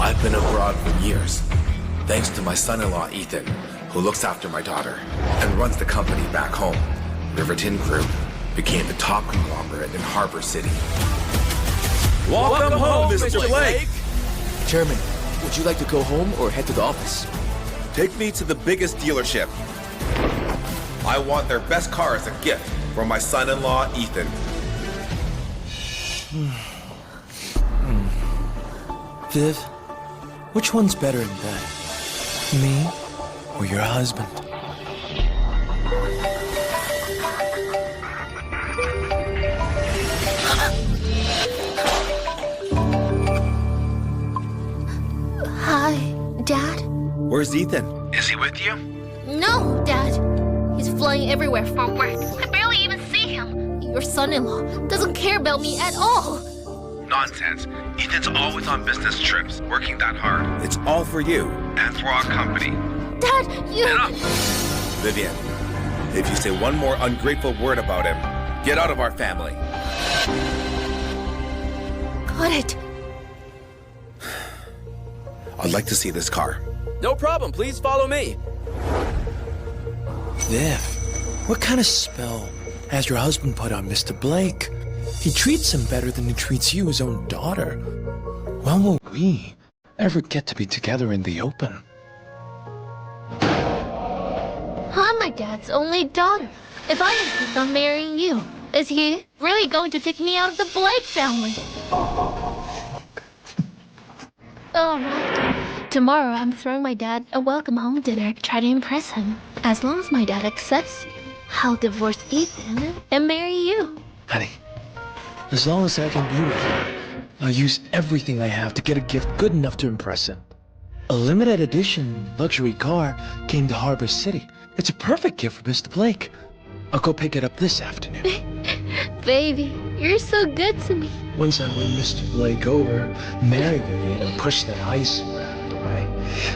I've been abroad for years, thanks to my son-in-law Ethan, who looks after my daughter and runs the company back home. Riverton Group became the top conglomerate in Harbor City. Welcome home, Mr. Blake! Chairman, would you like to go home or head to the office? Take me to the biggest dealership. I want their best car as a gift for my son-in-law, Ethan. Viv, which one's better in bed? Me or your husband? Hi, Dad? Where's Ethan? Is he with you? No, Dad. He's flying everywhere for work. I barely even see him. Your son-in-law doesn't care about me at all. Nonsense. Ethan's always on business trips, working that hard. It's all for you. And for our company. Dad, you... Enough! Vivian, if you say one more ungrateful word about him, get out of our family. Got it. I'd like to see this car. No problem, please follow me. Viv, what kind of spell has your husband put on Mr. Blake? He treats him better than he treats you, his own daughter. When will we ever get to be together in the open? I'm my dad's only daughter. If I insist on marrying you, is he really going to kick me out of the Blake family? All right. Tomorrow I'm throwing my dad a welcome home dinner to try to impress him. As long as my dad accepts, I'll divorce Ethan and marry you. Honey, as long as I can be with you, I'll use everything I have to get a gift good enough to impress him. A limited edition luxury car came to Harbor City. It's a perfect gift for Mr. Blake. I'll go pick it up this afternoon. Baby, you're so good to me. Once I win Mr. Blake over, marry Vivian and push that ice around away,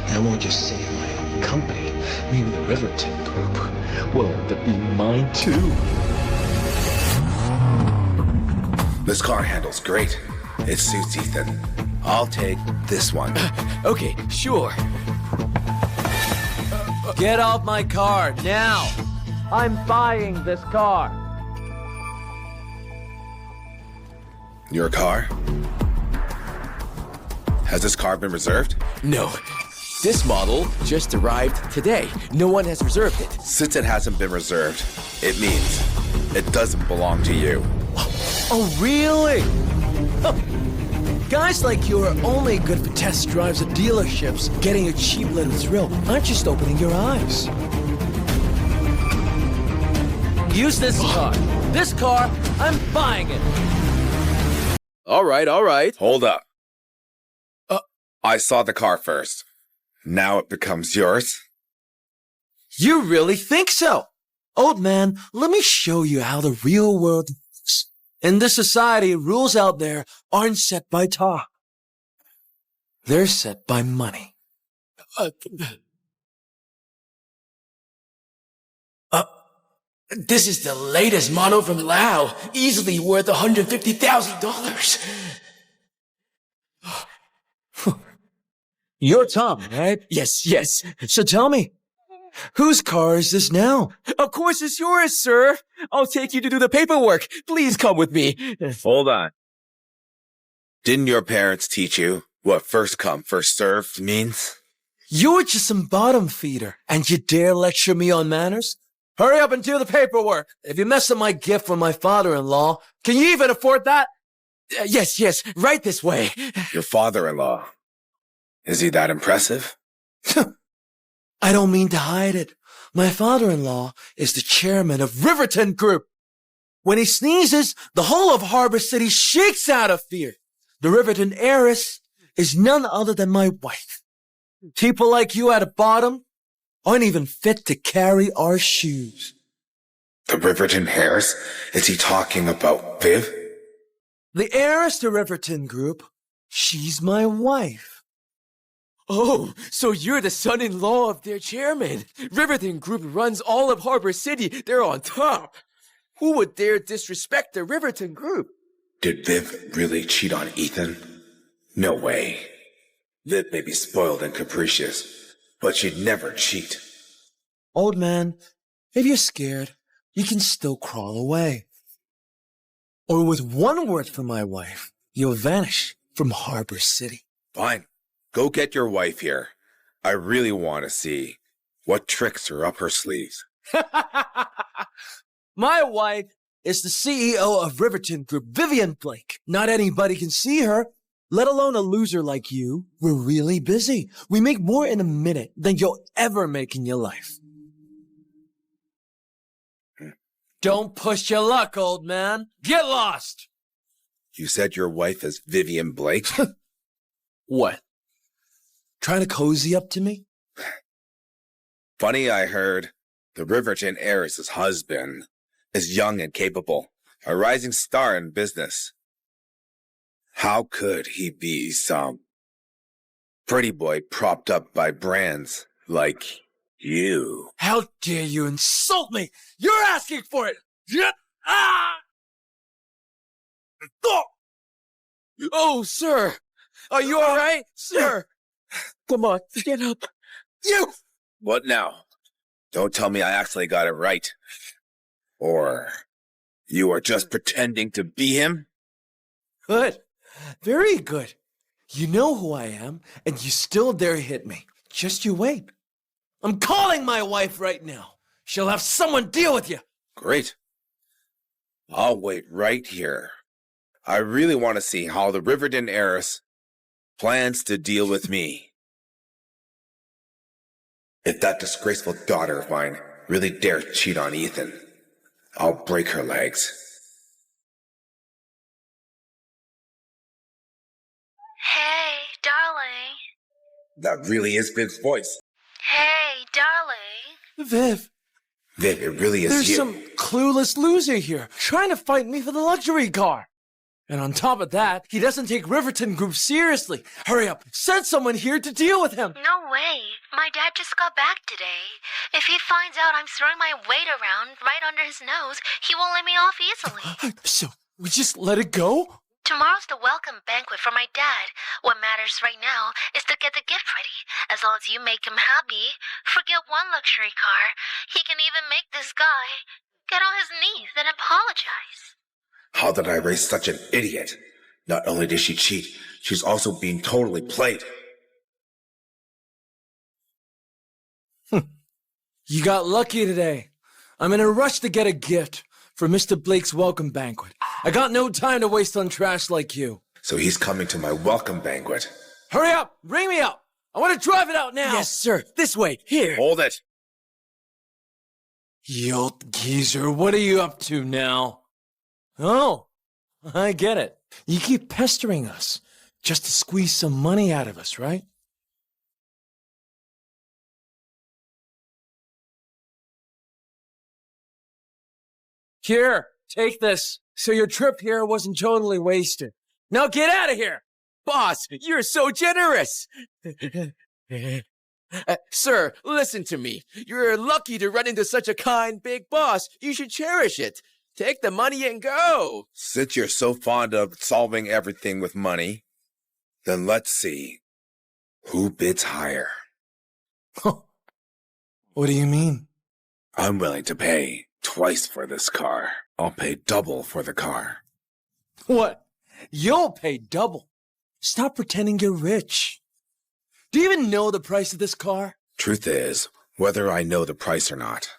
I won't just save my own company. Maybe the Riverton Group will end up being mine too. This car handles great. It suits Ethan. I'll take this one. Okay, sure. Get off my car, now! I'm buying this car. Your car? Has this car been reserved? No. This model just arrived today. No one has reserved it. Since it hasn't been reserved, it means it doesn't belong to you. Oh, really? Huh. Guys like you are only good for test drives at dealerships, getting a cheap little thrill. Aren't just opening your eyes. Use this car. This car, I'm buying it. All right. Hold up. I saw the car first. Now it becomes yours? You really think so? Old man, let me show you how the real world works. In this society, rules out there aren't set by talk. They're set by money. This is the latest model from Lao, easily worth $150,000. You're Tom, right? Yes. So tell me, whose car is this now? Of course it's yours, sir. I'll take you to do the paperwork. Please come with me. Hold on. Didn't your parents teach you what first come, first served means? You're just some bottom feeder, and you dare lecture me on manners? Hurry up and do the paperwork. If you mess up my gift from my father-in-law, can you even afford that? Yes, right this way. Your father-in-law. Is he that impressive? I don't mean to hide it. My father-in-law is the chairman of Riverton Group. When he sneezes, the whole of Harbor City shakes out of fear. The Riverton heiress is none other than my wife. People like you at the bottom aren't even fit to carry our shoes. The Riverton heiress? Is he talking about Viv? The heiress to Riverton Group, she's my wife. Oh, so you're the son-in-law of their chairman. Riverton Group runs all of Harbor City. They're on top. Who would dare disrespect the Riverton Group? Did Viv really cheat on Ethan? No way. Viv may be spoiled and capricious, but she'd never cheat. Old man, if you're scared, you can still crawl away. Or with one word from my wife, you'll vanish from Harbor City. Fine. Go get your wife here. I really want to see what tricks are up her sleeves. My wife is the CEO of Riverton Group, Vivian Blake. Not anybody can see her, let alone a loser like you. We're really busy. We make more in a minute than you'll ever make in your life. Don't push your luck, old man. Get lost! You said your wife is Vivian Blake? What? Trying to cozy up to me? Funny, I heard the Riverton heiress's husband is young and capable, a rising star in business. How could he be some pretty boy propped up by brands like you? How dare you insult me? You're asking for it! Oh, sir! Are you alright? Sir! Come on, get up. You! What now? Don't tell me I actually got it right. Or you are just pretending to be him? Good. Very good. You know who I am, and you still dare hit me. Just you wait. I'm calling my wife right now. She'll have someone deal with you. Great. I'll wait right here. I really want to see how the Riverton heiress plans to deal with me. If that disgraceful daughter of mine really dares cheat on Ethan, I'll break her legs. Hey, darling. That really is Viv's voice. Hey, darling. Viv, Viv, it really is there's you. some clueless loser here trying to fight me for the luxury car. And on top of that, he doesn't take Riverton Group seriously. Hurry up, send someone here to deal with him. No way. My dad just got back today. If he finds out I'm throwing my weight around right under his nose, he won't let me off easily. So, we just let it go? Tomorrow's the welcome banquet for my dad. What matters right now is to get the gift ready. As long as you make him happy, forget one luxury car. He can even make this guy get on his knees and apologize. How did I raise such an idiot? Not only did she cheat, she's also being totally played. You got lucky today. I'm in a rush to get a gift for Mr. Blake's welcome banquet. I got no time to waste on trash like you. So he's coming to my welcome banquet. Hurry up! Ring me up! I want to drive it out now! Yes, sir. This way. Here. Hold it. You old geezer, what are you up to now? Oh, I get it. You keep pestering us just to squeeze some money out of us, right? Here, take this. So your trip here wasn't totally wasted. Now get out of here! Boss, you're so generous. Sir, listen to me. You're lucky to run into such a kind big boss. You should cherish it. Take the money and go. Since you're so fond of solving everything with money, then let's see who bids higher. What do you mean? I'm willing to pay twice for this car. I'll pay double for the car. What? You'll pay double. Stop pretending you're rich. Do you even know the price of this car? Truth is, whether I know the price or not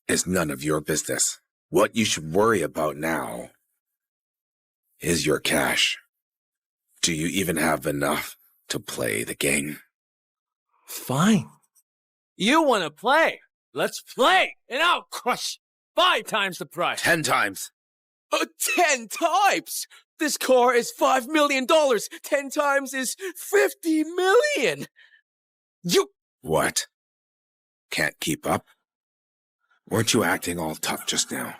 is none of your business. What you should worry about now is your cash. Do you even have enough to play the game? Fine. You want to play? Let's play, and I'll crush 5 times the price. 10 times. 10 times? This car is $5 million. 10 times is 50 million. You... What? Can't keep up? Weren't you acting all tough just now?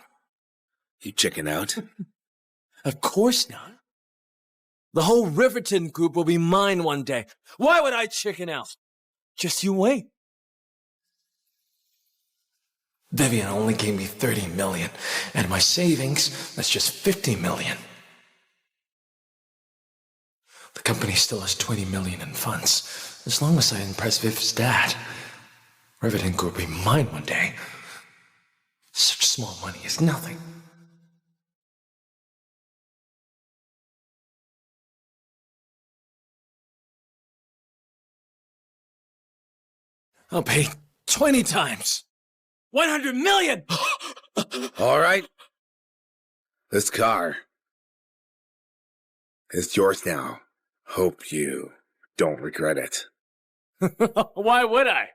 You chicken out? Of course not. The whole Riverton group will be mine one day. Why would I chicken out? Just you wait. Vivian only gave me 30 million, and my savings, that's just 50 million. The company still has 20 million in funds. As long as I impress Viv's dad, Riverton Group will be mine one day. Such small money is nothing. I'll pay 20 times. 100 million! All right. This car is yours now. Hope you don't regret it. Why would I?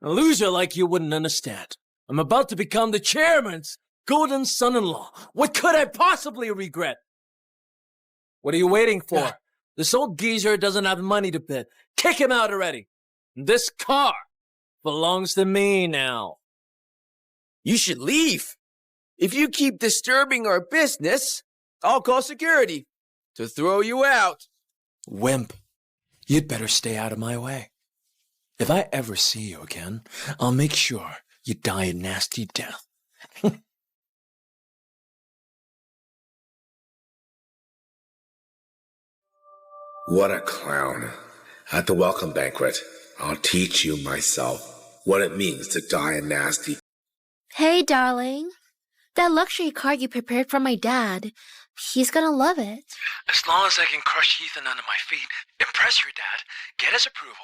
A loser like you wouldn't understand. I'm about to become the chairman's golden son-in-law. What could I possibly regret? What are you waiting for? This old geezer doesn't have money to bid. Kick him out already. This car belongs to me now. You should leave. If you keep disturbing our business, I'll call security to throw you out. Wimp, you'd better stay out of my way. If I ever see you again, I'll make sure you die a nasty death. What a clown. At the welcome banquet, I'll teach you myself what it means to die a nasty. Hey, darling. That luxury car you prepared for my dad, he's gonna love it. As long as I can crush Ethan under my feet, impress your dad, get his approval,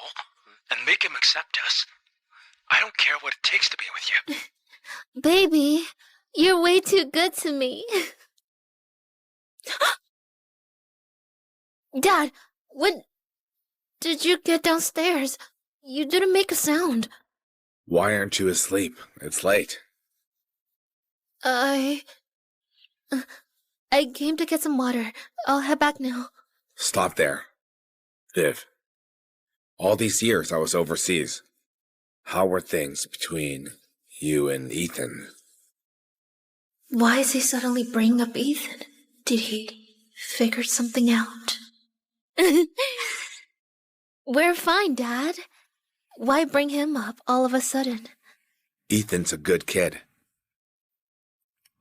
and make him accept us, I don't care what it takes to be with you. Baby, you're way too good to me. Dad, when did you get downstairs? You didn't make a sound. Why aren't you asleep? It's late. I came to get some water. I'll head back now. Stop there. Viv, all these years I was overseas. How were things between you and Ethan? Why is he suddenly bringing up Ethan? Did he figure something out? We're fine, Dad. Why bring him up all of a sudden? Ethan's a good kid.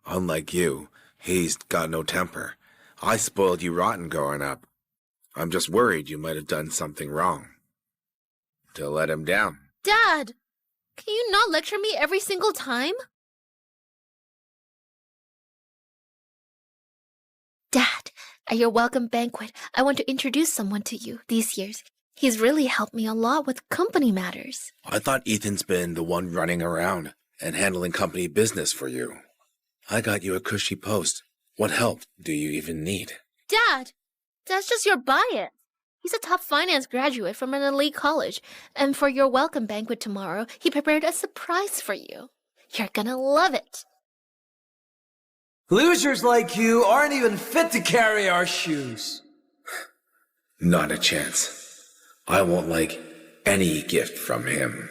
Unlike you, he's got no temper. I spoiled you rotten growing up. I'm just worried you might have done something wrong to let him down. Dad, can you not lecture me every single time? Dad, at your welcome banquet, I want to introduce someone to you these years. He's really helped me a lot with company matters. I thought Ethan's been the one running around and handling company business for you. I got you a cushy post. What help do you even need? Dad, that's just your bias. He's a top finance graduate from an elite college, and for your welcome banquet tomorrow, he prepared a surprise for you. You're gonna love it. Losers like you aren't even fit to carry our shoes. Not a chance. I won't like any gift from him.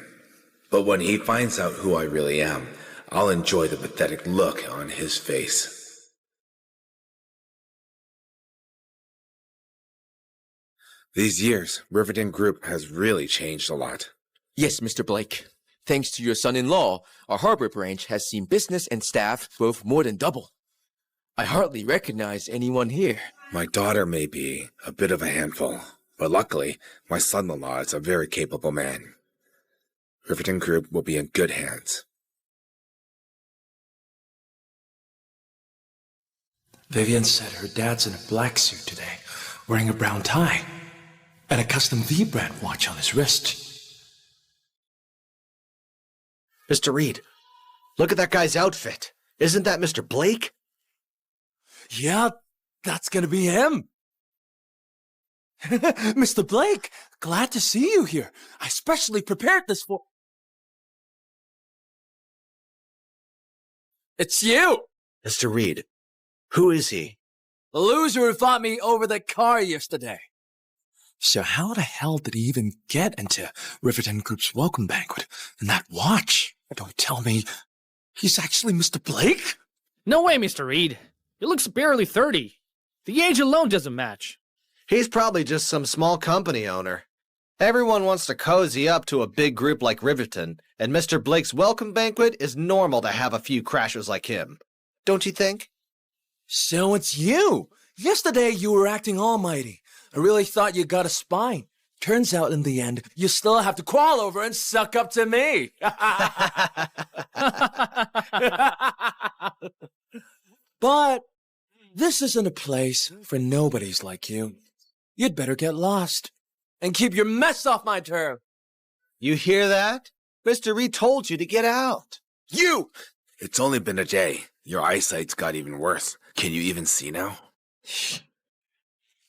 But when he finds out who I really am, I'll enjoy the pathetic look on his face. These years, Riverton Group has really changed a lot. Yes, Mr. Blake. Thanks to your son-in-law, our harbor branch has seen business and staff growth more than double. I hardly recognize anyone here. My daughter may be a bit of a handful, but luckily, my son-in-law is a very capable man. Riverton Group will be in good hands. Vivian said her dad's in a black suit today, wearing a brown tie, and a custom V-brand watch on his wrist. Mr. Reed, look at that guy's outfit. Isn't that Mr. Blake? Yeah, that's gonna be him. Mr. Blake, glad to see you here. I specially prepared this for... It's you! Mr. Reed, who is he? The loser who fought me over the car yesterday. So how the hell did he even get into Riverton Group's welcome banquet? And that watch? Don't tell me he's actually Mr. Blake? No way, Mr. Reed. He looks barely 30. The age alone doesn't match. He's probably just some small company owner. Everyone wants to cozy up to a big group like Riverton, and Mr. Blake's welcome banquet is normal to have a few crashers like him. Don't you think? So it's you! Yesterday you were acting almighty, I really thought you got a spine. Turns out in the end, you still have to crawl over and suck up to me. But this isn't a place for nobodies like you. You'd better get lost and keep your mess off my turf. You hear that? Mr. Reed told you to get out. You! It's only been a day. Your eyesight's got even worse. Can you even see now?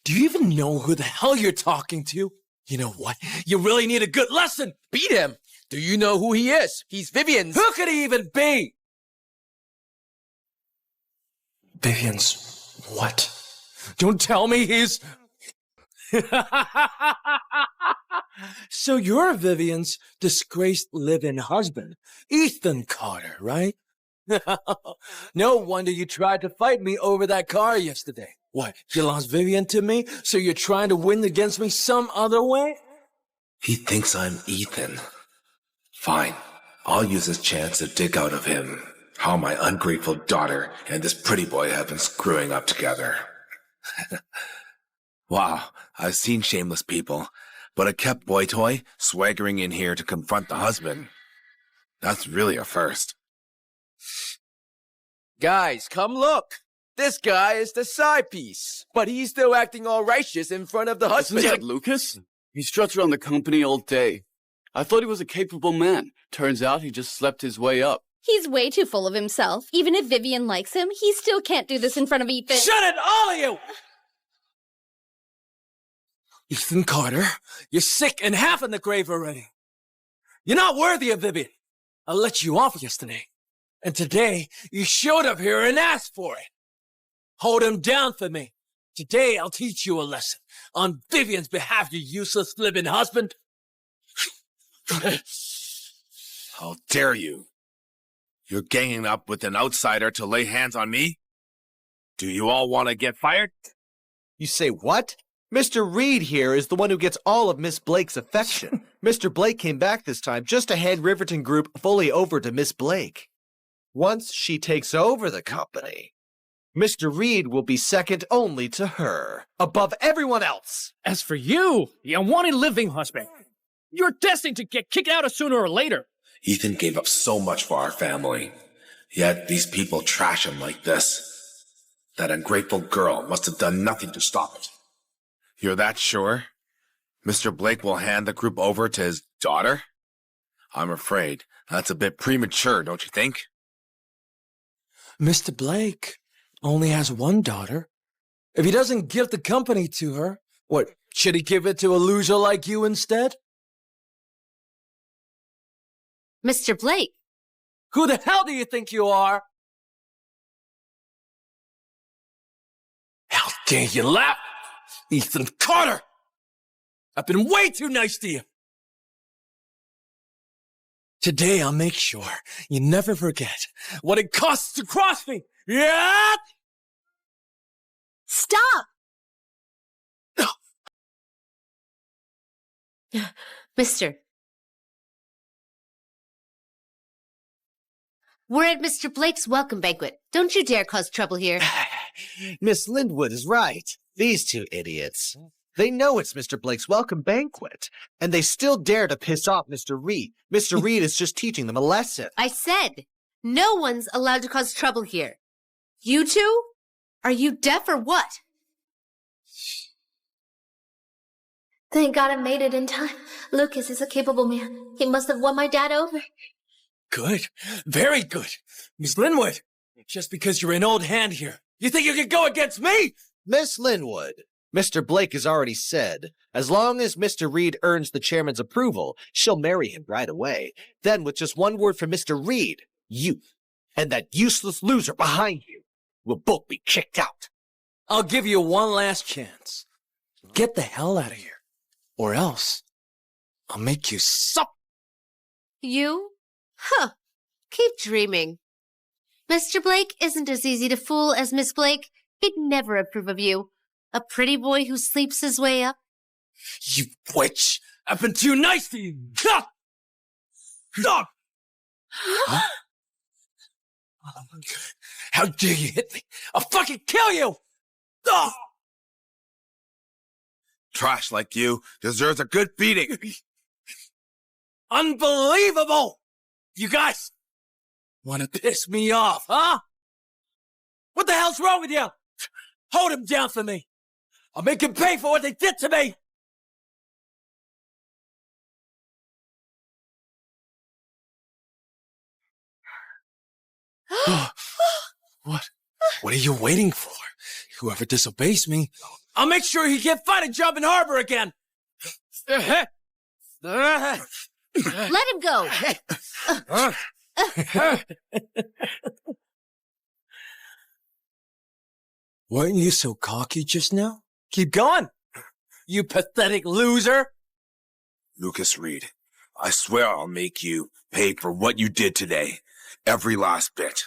Do you even know who the hell you're talking to? You know what? You really need a good lesson. Beat him! Do you know who he is? He's Vivian's. Who could he even be? Vivian's what? Don't tell me he's... So you're Vivian's disgraced live-in husband, Ethan Carter, right? No wonder you tried to fight me over that car yesterday. What, you lost Vivian to me, so you're trying to win against me some other way? He thinks I'm Ethan. Fine. I'll use this chance to dig out of him how my ungrateful daughter and this pretty boy have been screwing up together. Wow, I've seen shameless people, but a kept boy toy swaggering in here to confront the husband. That's really a first. Guys, come look. This guy is the side piece, but he's still acting all righteous in front of the husband. Isn't that Lucas? He struts around the company all day. I thought he was a capable man. Turns out he just slept his way up. He's way too full of himself. Even if Vivian likes him, he still can't do this in front of Ethan. Shut it, all of you! Ethan Carter, you're sick and half in the grave already. You're not worthy of Vivian. I let you off yesterday. And today, you showed up here and asked for it. Hold him down for me. Today, I'll teach you a lesson. On Vivian's behalf, you useless living husband. How dare you? You're ganging up with an outsider to lay hands on me? Do you all want to get fired? You say what? Mr. Reed here is the one who gets all of Miss Blake's affection. Mr. Blake came back this time just to hand Riverton Group fully over to Miss Blake. Once she takes over the company, Mr. Reed will be second only to her, above everyone else. As for you, the unwanted living husband, you're destined to get kicked out sooner or later. Ethan gave up so much for our family. Yet these people trash him like this. That ungrateful girl must have done nothing to stop it. You're that sure? Mr. Blake will hand the group over to his daughter? I'm afraid that's a bit premature, don't you think? Mr. Blake only has one daughter. If he doesn't give the company to her, what, should he give it to a loser like you instead? Mr. Blake. Who the hell do you think you are? How dare you laugh? Ethan Carter! I've been way too nice to you. Today I'll make sure you never forget what it costs to cross me. Yeah? Stop! Mister. We're at Mr. Blake's welcome banquet. Don't you dare cause trouble here. Miss Lindwood is right. These two idiots. They know it's Mr. Blake's welcome banquet, and they still dare to piss off Mr. Reed. Mr. Reed is just teaching them a lesson. I said, no one's allowed to cause trouble here. You two? Are you deaf or what? Thank God I made it in time. Lucas is a capable man. He must have won my dad over. Good. Very good. Miss Linwood, just because you're an old hand here, you think you can go against me? Miss Linwood, Mr. Blake has already said, as long as Mr. Reed earns the chairman's approval, she'll marry him right away. Then, with just one word from Mr. Reed, you and that useless loser behind you will both be kicked out. I'll give you one last chance. Get the hell out of here, or else I'll make you suck. You? Huh. Keep dreaming. Mr. Blake isn't as easy to fool as Miss Blake. He'd never approve of you. A pretty boy who sleeps his way up. You witch! I've been too nice to you! Huh? How dare you hit me? I'll fucking kill you! Trash like you deserves a good beating. Unbelievable! You guys want to piss me off, huh? What the hell's wrong with you? Hold him down for me. I'll make him pay for what they did to me. What? What are you waiting for? Whoever disobeys me, I'll make sure he can't find a job in harbor again. Let him go. Weren't you so cocky just now? Keep going, you pathetic loser. Lucas Reed, I swear I'll make you pay for what you did today. Every last bit.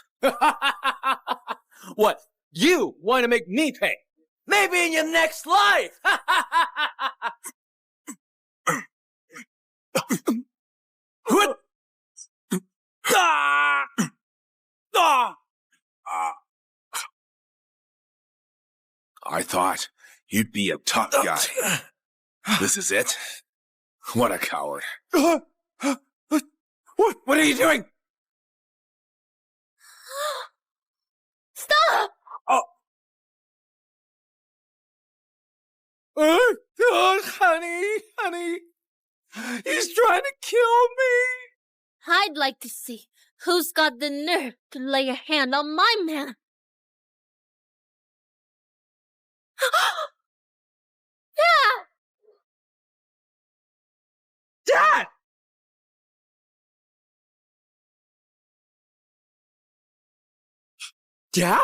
What? You want to make me pay? Maybe in your next life. What? I thought you'd be a tough guy. This is it? What a coward. What are you doing? Stop! Oh, honey. He's trying to kill me. I'd like to see who's got the nerve to lay a hand on my man. Dad! Dad?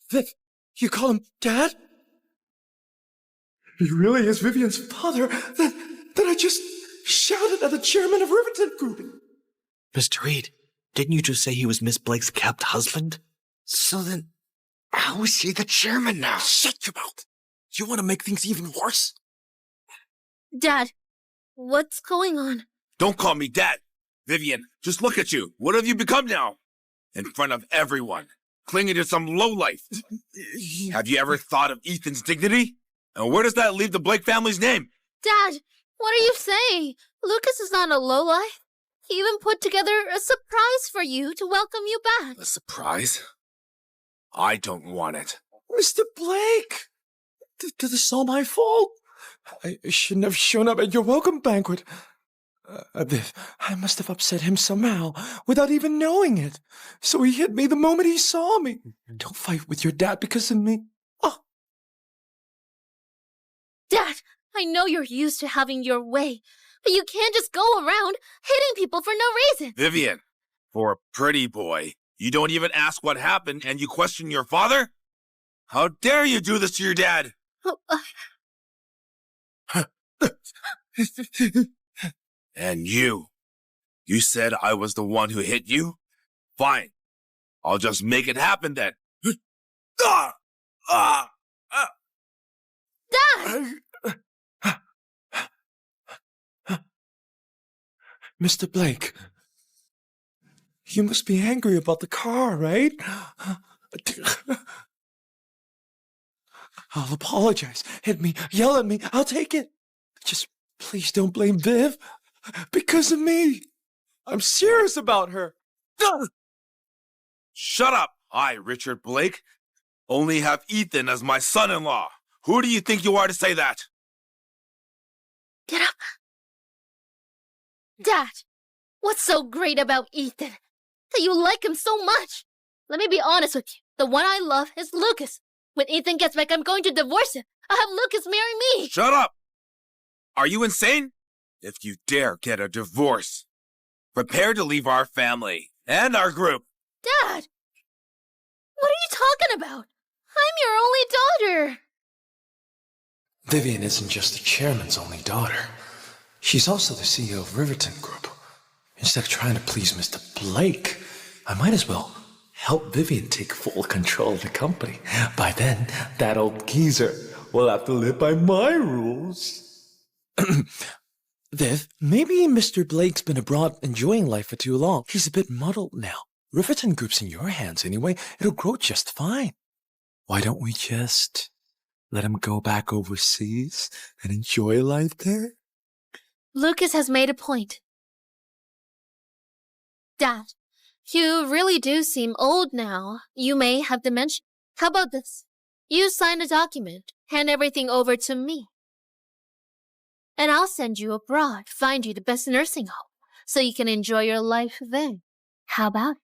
Viv, you call him Dad? He really is Vivian's father. Then I just shouted at the chairman of Riverton Group. Mr. Reed, didn't you just say he was Miss Blake's kept husband? So then, how is he the chairman now? Shut your mouth. You want to make things even worse? Dad, what's going on? Don't call me Dad. Vivian, just look at you. What have you become now? In front of everyone, clinging to some lowlife. Have you ever thought of Ethan's dignity? And where does that leave the Blake family's name? Dad, what are you saying? Lucas is not a lowlife. He even put together a surprise for you to welcome you back. A surprise? I don't want it. Mr. Blake! This is all my fault. I shouldn't have shown up at your welcome banquet. I must have upset him somehow, without even knowing it. So he hit me the moment he saw me. Don't fight with your dad because of me. Oh. Dad, I know you're used to having your way, but you can't just go around hitting people for no reason. Vivian, for a pretty boy, you don't even ask what happened and you question your father? How dare you do this to your dad? And you said I was the one who hit you? Fine. I'll just make it happen then. Dad! Mr. Blake, you must be angry about the car, right? I'll apologize. Hit me, yell at me, I'll take it. Just please don't blame Viv. Because of me. I'm serious about her. Shut up. I, Richard Blake, only have Ethan as my son-in-law. Who do you think you are to say that? Get up. Dad, what's so great about Ethan? That you like him so much? Let me be honest with you. The one I love is Lucas. When Ethan gets back, I'm going to divorce him. I'll have Lucas marry me. Shut up. Are you insane? If you dare get a divorce, prepare to leave our family and our group. Dad, what are you talking about? I'm your only daughter. Vivian isn't just the chairman's only daughter. She's also the CEO of Riverton Group. Instead of trying to please Mr. Blake, I might as well help Vivian take full control of the company. By then, that old geezer will have to live by my rules. Viv, maybe Mr. Blake's been abroad enjoying life for too long. He's a bit muddled now. Riverton Group's in your hands anyway. It'll grow just fine. Why don't we just Let him go back overseas and enjoy life there? Lucas has made a point. Dad, you really do seem old now. You may have dementia. How about this? You sign a document, hand everything over to me. And I'll send you abroad, find you the best nursing home, so you can enjoy your life there. How about it?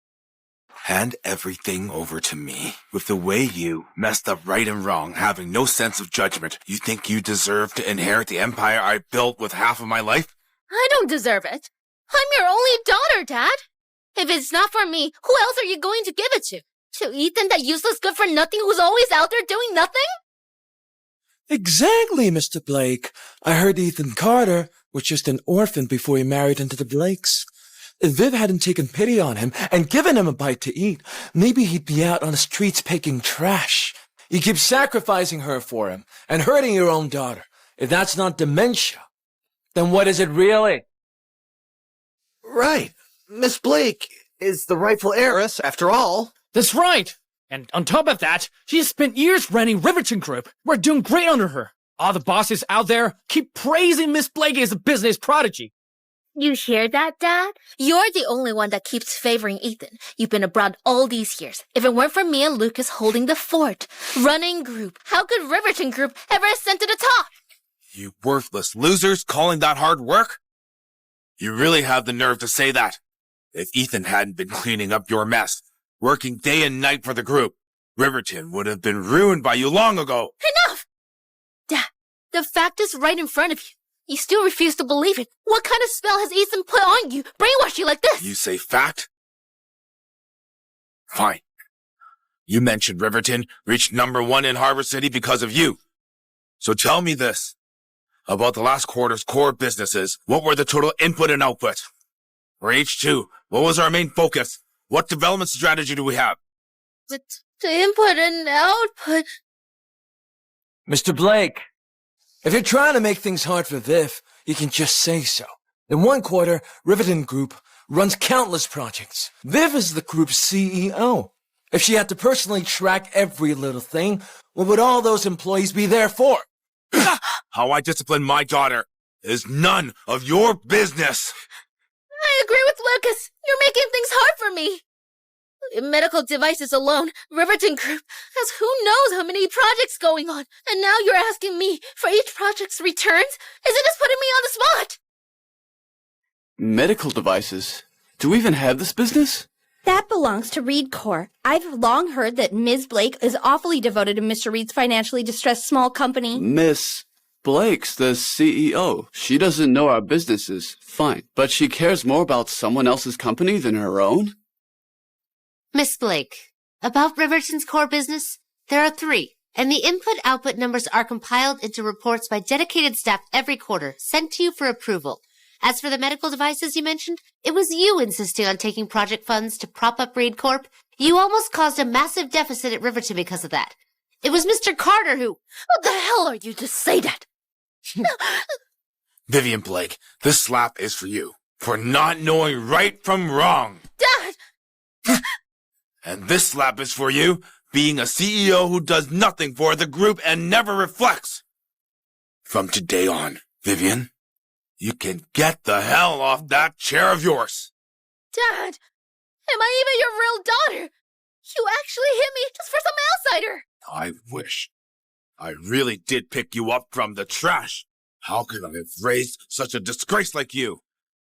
Hand everything over to me. With the way you messed up right and wrong, having no sense of judgment, you think you deserve to inherit the empire I built with half of my life? I don't deserve it. I'm your only daughter, Dad. If it's not for me, who else are you going to give it to? To Ethan, that useless good-for-nothing who's always out there doing nothing? Exactly, Mr. Blake. I heard Ethan Carter was just an orphan before he married into the Blakes. If Viv hadn't taken pity on him and given him a bite to eat, maybe he'd be out on the streets picking trash. You keep sacrificing her for him and hurting your own daughter. If that's not dementia, then what is it really? Right. Miss Blake is the rightful heiress, after all. That's right. And on top of that, she has spent years running Riverton Group. We're doing great under her. All the bosses out there keep praising Miss Blake as a business prodigy. You hear that, Dad? You're the only one that keeps favoring Ethan. You've been abroad all these years. If it weren't for me and Lucas holding the fort, running Group, how could Riverton Group ever ascend to the top? You worthless losers calling that hard work? You really have the nerve to say that. If Ethan hadn't been cleaning up your mess, working day and night for the group, Riverton would have been ruined by you long ago. Enough! Dad, the fact is right in front of you. You still refuse to believe it. What kind of spell has Ethan put on you? Brainwash you like this? You say fact? Fine. You mentioned Riverton reached #1 in Harbor City because of you. So tell me this. About the last quarter's core businesses, what were the total input and output? For H2, what was our main focus? What development strategy do we have? The input and output. Mr. Blake, if you're trying to make things hard for Viv, you can just say so. In one quarter, Riverton Group runs countless projects. Viv is the group's CEO. If she had to personally track every little thing, what would all those employees be there for? How I discipline my daughter is none of your business. I agree with Lucas. You're making things hard for me. In medical devices alone, Riverton Group has who knows how many projects going on. And now you're asking me for each project's returns? Is it just putting me on the spot? Medical devices? Do we even have this business? That belongs to Reed Corp. I've long heard that Ms. Blake is awfully devoted to Mr. Reed's financially distressed small company. Miss Blake's the CEO. She doesn't know our businesses. Fine. But she cares more about someone else's company than her own? Miss Blake, about Riverton's core business, there are 3, and the input-output numbers are compiled into reports by dedicated staff every quarter, sent to you for approval. As for the medical devices you mentioned, it was you insisting on taking project funds to prop up Reed Corp. You almost caused a massive deficit at Riverton because of that. It was Mr. Carter who— What the hell are you to say that? Vivian Blake, this slap is for you, for not knowing right from wrong. Dad! And this slap is for you, being a CEO who does nothing for the group and never reflects. From today on, Vivian, you can get the hell off that chair of yours. Dad! Am I even your real daughter? You actually hit me just for some outsider! I wish. I really did pick you up from the trash. How could I have raised such a disgrace like you?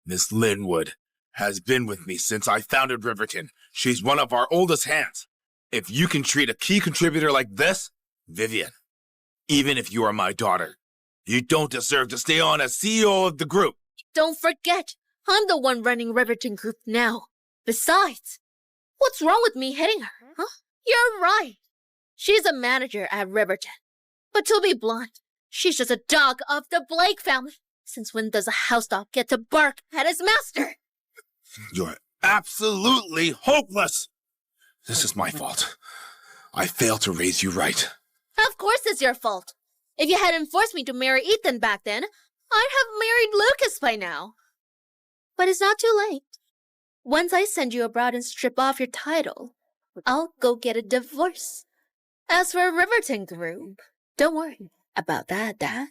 Miss Linwood has been with me since I founded Riverton. She's one of our oldest hands. If you can treat a key contributor like this, Vivian, even if you are my daughter, you don't deserve to stay on as CEO of the group. Don't forget, I'm the one running Riverton Group now. Besides, what's wrong with me hitting her, huh? You're right. She's a manager at Riverton. But to be blunt, she's just a dog of the Blake family. Since when does a house dog get to bark at his master? You're absolutely hopeless. This is my fault. I failed to raise you right. Of course it's your fault. If you hadn't forced me to marry Ethan back then, I'd have married Lucas by now. But it's not too late. Once I send you abroad and strip off your title, I'll go get a divorce. As for Riverton Group, Don't worry about that, Dad.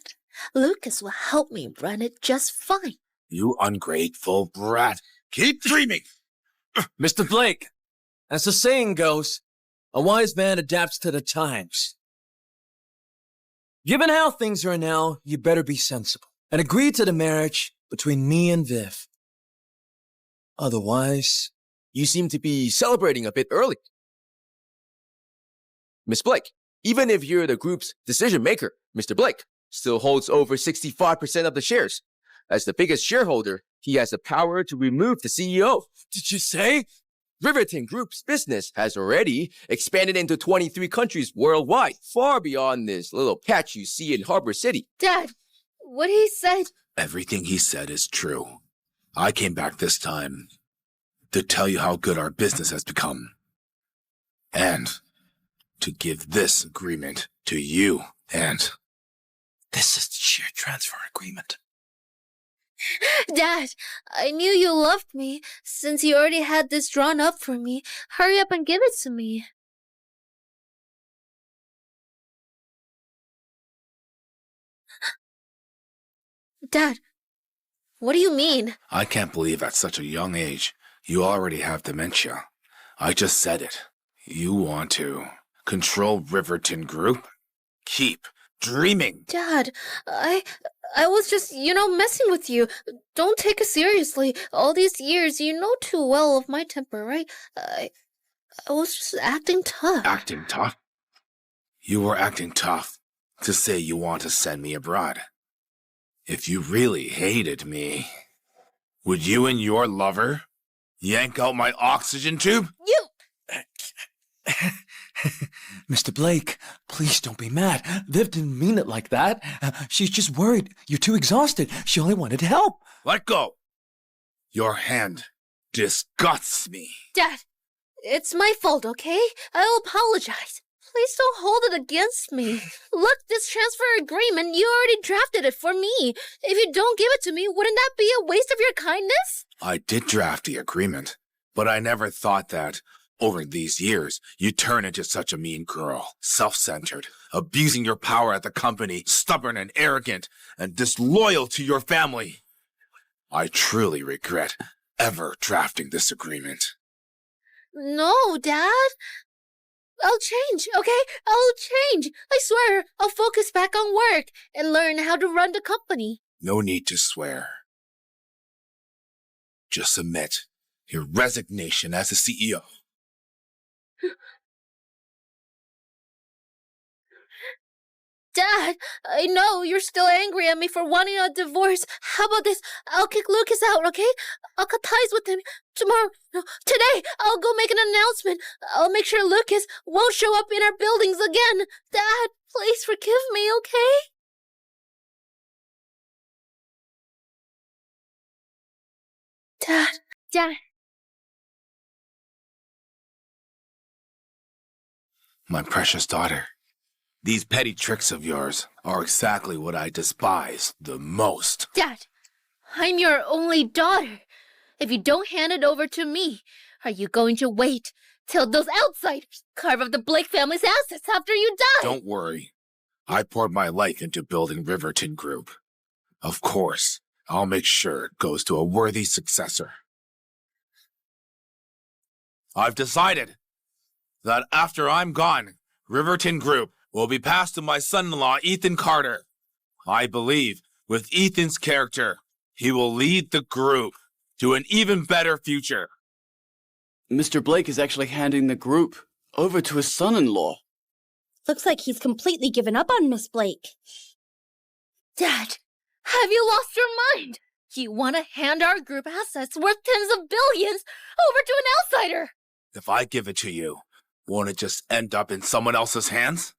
Lucas will help me run it just fine. You ungrateful brat. Keep dreaming! Mr. Blake, as the saying goes, a wise man adapts to the times. Given how things are now, you better be sensible and agree to the marriage between me and Viv. Otherwise, You seem to be celebrating a bit early. Miss Blake, even if you're the group's decision maker, Mr. Blake still holds over 65% of the shares. As the biggest shareholder, he has the power to remove the CEO. did you say? Riverton Group's business has already expanded into 23 countries worldwide, far beyond this little patch you see in Harbor City. Dad, what he said. Everything he said is true. I came back this time to tell you how good our business has become. And to give this agreement to you and... This is the share transfer agreement. Dad, I knew you loved me. Since you already had this drawn up for me, hurry up and give it to me. Dad, what do you mean? I can't believe at such a young age you already have dementia. I just said it. You want to control Riverton Group? Keep dreaming. Dad, I was just, messing with you. Don't take it seriously. All these years, you know too well of my temper, right? I was just acting tough. Acting tough? You were acting tough to say you want to send me abroad. If you really hated me, would you and your lover yank out my oxygen tube? You! Mr. Blake, please don't be mad. Viv didn't mean it like that. She's just worried. You're too exhausted. She only wanted to help. Let go. Your hand disgusts me. Dad, it's my fault, okay? I'll apologize. Please don't hold it against me. Look, this transfer agreement, you already drafted it for me. If you don't give it to me, wouldn't that be a waste of your kindness? I did draft the agreement, but I never thought that, over these years, you'd turn into such a mean girl, self-centered, abusing your power at the company, stubborn and arrogant, and disloyal to your family. I truly regret ever drafting this agreement. No, Dad. I'll change, okay? I'll change. I swear, I'll focus back on work and learn how to run the company. No need to swear. Just submit your resignation as the CEO. Dad, I know you're still angry at me for wanting a divorce. How about this? I'll kick Lucas out, okay? I'll cut ties with him. Tomorrow, no, today, I'll go make an announcement. I'll make sure Lucas won't show up in our buildings again. Dad, please forgive me, okay? Dad. My precious daughter, these petty tricks of yours are exactly what I despise the most. Dad, I'm your only daughter. If you don't hand it over to me, are you going to wait till those outsiders carve up the Blake family's assets after you die? Don't worry. I poured my life into building Riverton Group. Of course, I'll make sure it goes to a worthy successor. I've decided that after I'm gone, Riverton Group will be passed to my son-in-law, Ethan Carter. I believe with Ethan's character, he will lead the group to an even better future. Mr. Blake is actually handing the group over to his son-in-law. Looks like he's completely given up on Miss Blake. Dad, have you lost your mind? You want to hand our group assets worth tens of billions over to an outsider? If I give it to you, won't it just end up in someone else's hands?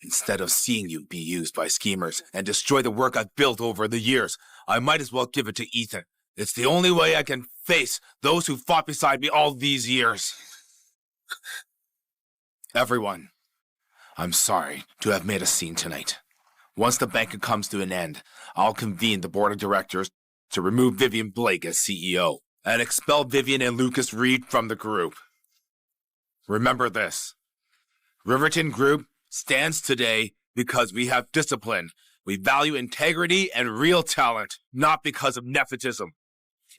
Instead of seeing you be used by schemers and destroy the work I've built over the years, I might as well give it to Ethan. It's the only way I can face those who fought beside me all these years. Everyone, I'm sorry to have made a scene tonight. Once the banquet comes to an end, I'll convene the board of directors to remove Vivian Blake as CEO and expel Vivian and Lucas Reed from the group. Remember this. Riverton Group stands today Because we have discipline. We value integrity and real talent, not because of nepotism.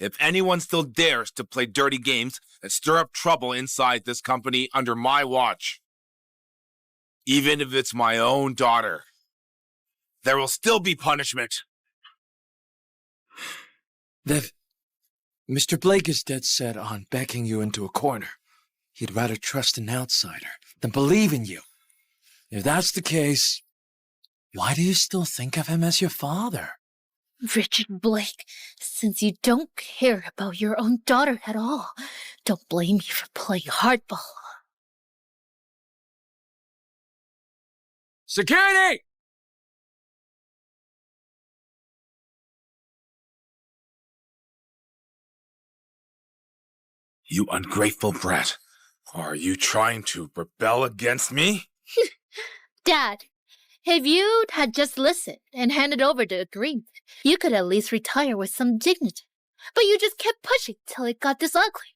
If anyone still dares to play dirty games and stir up trouble inside this company under my watch, even if it's my own daughter, there will still be punishment. Viv, Mr. Blake is dead set on backing you into a corner. He'd rather trust an outsider than believe in you. If that's the case, why do you still think of him as your father? Richard Blake, since you don't care about your own daughter at all, don't blame me for playing hardball. Security! You ungrateful brat. Are you trying to rebel against me? Dad, if you had just listened and handed over the agreement, you could at least retire with some dignity. But you just kept pushing till it got this ugly.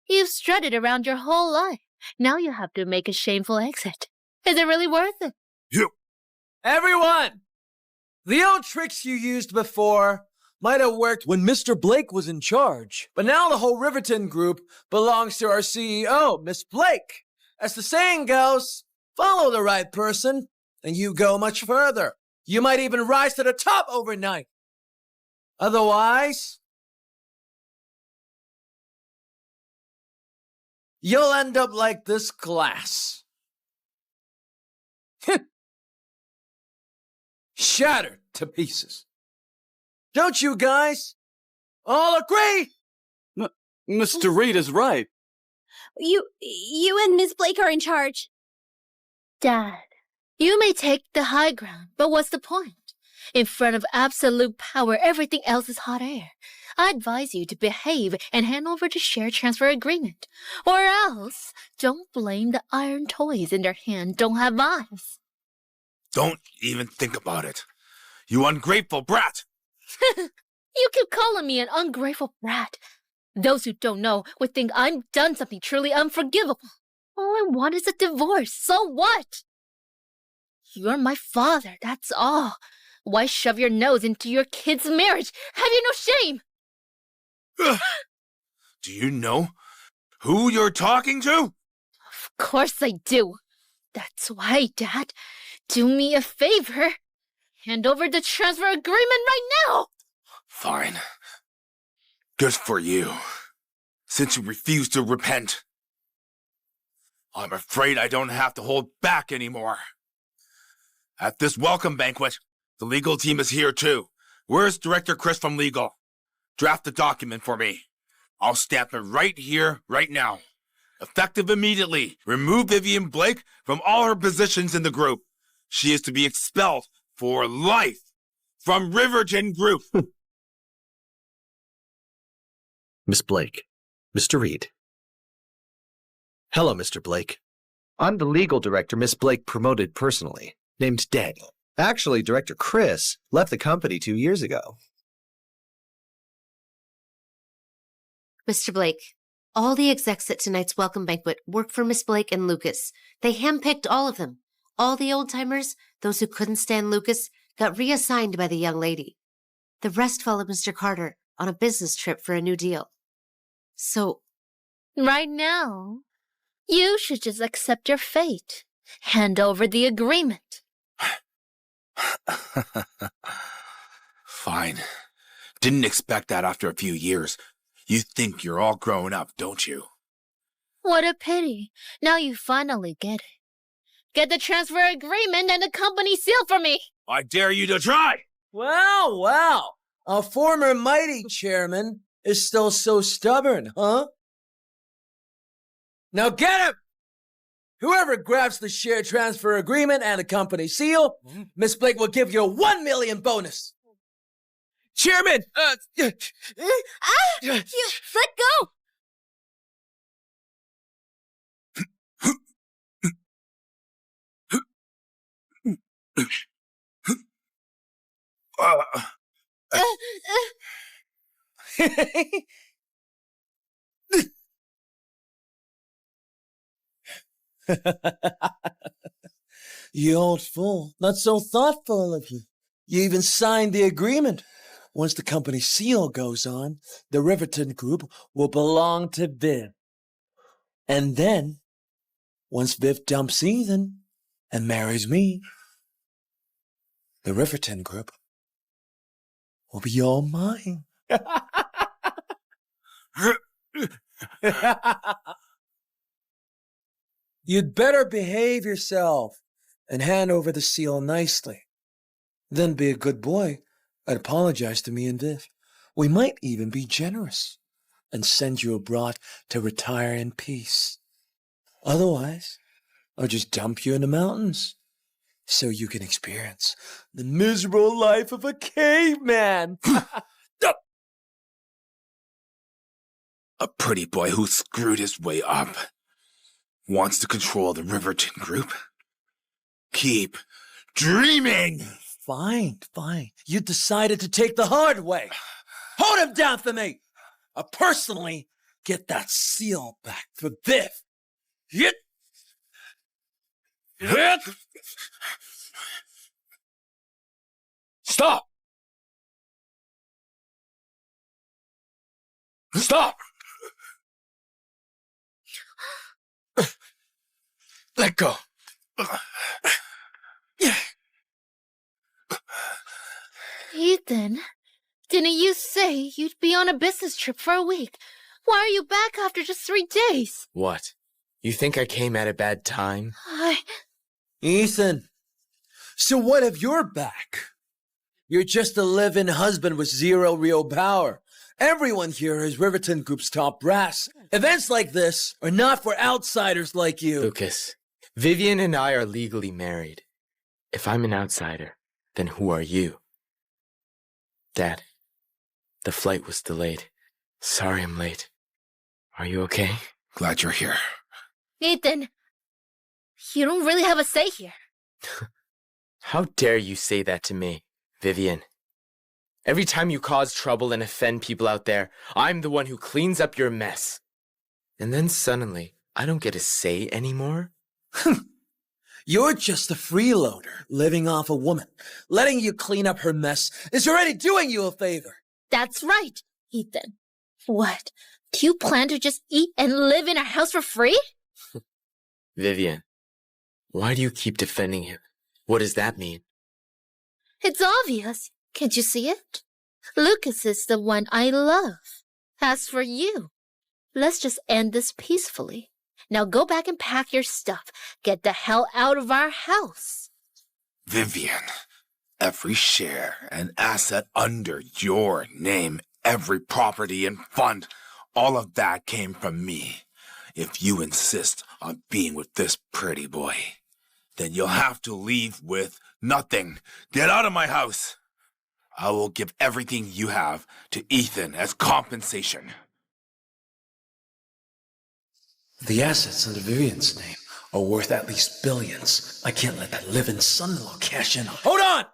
You've strutted around your whole life. Now you have to make a shameful exit. Is it really worth it? You! Everyone! The old tricks you used before might have worked when Mr. Blake was in charge, but now the whole Riverton group belongs to our CEO, Miss Blake. As the saying goes, follow the right person, and you go much further. You might even rise to the top overnight. Otherwise, you'll end up like this glass. Shattered to pieces. Don't you guys all agree? Mr. Reed is right. You and Miss Blake are in charge. Dad, you may take the high ground, but what's the point? In front of absolute power, everything else is hot air. I advise you to behave and hand over the share transfer agreement. Or else, don't blame the iron toys in their hand don't have eyes. Don't even think about it. You ungrateful brat! You keep calling me an ungrateful brat. Those who don't know would think I've done something truly unforgivable. All I want is a divorce. So what? You're my father, that's all. Why shove your nose into your kid's marriage? Have you no shame? Do you know who you're talking to? Of course I do. That's why, Dad, do me a favor. Hand over the transfer agreement right now! Fine. Good for you. Since you refuse to repent, I'm afraid I don't have to hold back anymore. At this welcome banquet, the legal team is here too. Where's Director Chris from legal? Draft the document for me. I'll stamp it right here, right now. Effective immediately. Remove Vivian Blake from all her positions in the group. She is to be expelled for life from Riverton Group. Miss Blake. Mr. Reed. Hello, Mr. Blake. I'm the legal director Miss Blake promoted personally, named Daniel. Actually, Director Chris left the company 2 years ago. Mr. Blake, all the execs at tonight's welcome banquet work for Miss Blake and Lucas. They handpicked all of them. All the old-timers, those who couldn't stand Lucas, got reassigned by the young lady. The rest followed Mr. Carter on a business trip for a new deal. So, Right now, you should just accept your fate. Hand over the agreement. Fine. Didn't expect that after a few years. You think you're all grown up, don't you? What a pity. Now you finally get it. Get the transfer agreement and the company seal for me. I dare you to try! Wow. A former mighty chairman is still so stubborn, huh? Now get him! Whoever grabs the share transfer agreement and the company seal, Miss Blake will give you a 1 million bonus. Chairman! Let go! You old fool. Not so thoughtful of you. You even signed the agreement. Once the company seal goes on, the Riverton Group will belong to Viv. And then, once Viv dumps Ethan and marries me, the Riverton Group will be all mine. You'd better behave yourself and hand over the seal nicely. Then be a good boy and apologize to me and Viv. We might even be generous and send you abroad to retire in peace. Otherwise, I'll just dump you in the mountains so you can experience the miserable life of a caveman. A pretty boy who screwed his way up wants to control the Riverton Group. Keep dreaming! Fine. You decided to take the hard way. Hold him down for me. I'll personally get that seal back for Viv. Yit. Stop! Stop! Let go. Ethan, didn't you say you'd be on a business trip for a week? Why are you back after just 3 days? What? You think I came at a bad time? Ethan, so what if you're back? You're just a live-in husband with zero real power. Everyone here is Riverton Group's top brass. Events like this are not for outsiders like you. Lucas, Vivian and I are legally married. If I'm an outsider, then who are you? Dad, the flight was delayed. Sorry I'm late. Are you okay? Glad you're here. Ethan, you don't really have a say here. How dare you say that to me, Vivian? Every time you cause trouble and offend people out there, I'm the one who cleans up your mess. And then suddenly, I don't get a say anymore? You're just a freeloader living off a woman. Letting you clean up her mess is already doing you a favor. That's right, Ethan. What? Do you plan to just eat and live in our house for free? Vivian, why do you keep defending him? What does that mean? It's obvious. Can't you see it? Lucas is the one I love. As for you, let's just end this peacefully. Now go back and pack your stuff. Get the hell out of our house. Vivian, every share and asset under your name, every property and fund, all of that came from me. If you insist on being with this pretty boy, then you'll have to leave with nothing. Get out of my house. I will give everything you have to Ethan as compensation. The assets under Vivian's name are worth at least billions. I can't let that live-in son-in-law cash in on. Hold on!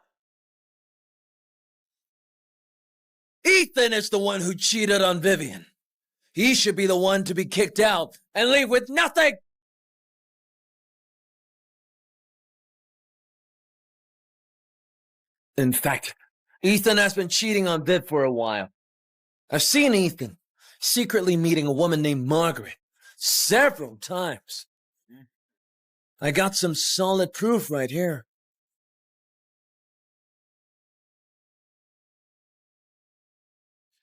Ethan is the one who cheated on Vivian. He should be the one to be kicked out and leave with nothing! In fact, Ethan has been cheating on Viv for a while. I've seen Ethan secretly meeting a woman named Margaret several times. I got some solid proof right here.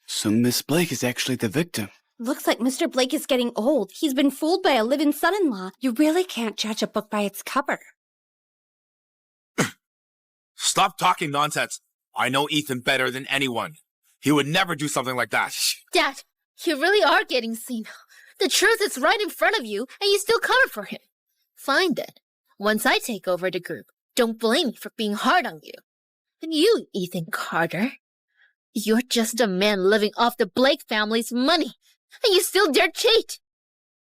So Miss Blake is actually the victim. Looks like Mr. Blake is getting old. He's been fooled by a live-in son-in-law. You really can't judge a book by its cover. Stop talking nonsense. I know Ethan better than anyone. He would never do something like that. Dad, you really are getting senile. The truth is right in front of you, and you still cover for him. Fine then. Once I take over the group, don't blame me for being hard on you. And you, Ethan Carter, you're just a man living off the Blake family's money, and you still dare cheat.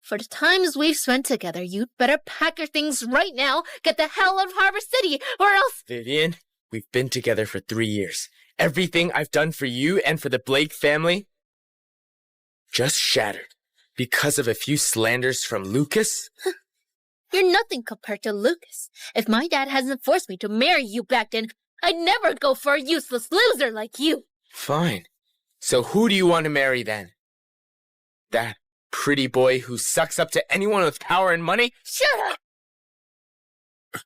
For the times we've spent together, you'd better pack your things right now, get the hell out of Harbor City, or else— Vivian, we've been together for 3 years. Everything I've done for you and for the Blake family just shattered because of a few slanders from Lucas? You're nothing compared to Lucas. If my dad hasn't forced me to marry you back then, I'd never go for a useless loser like you. Fine. So who do you want to marry then? That pretty boy who sucks up to anyone with power and money? Shut up!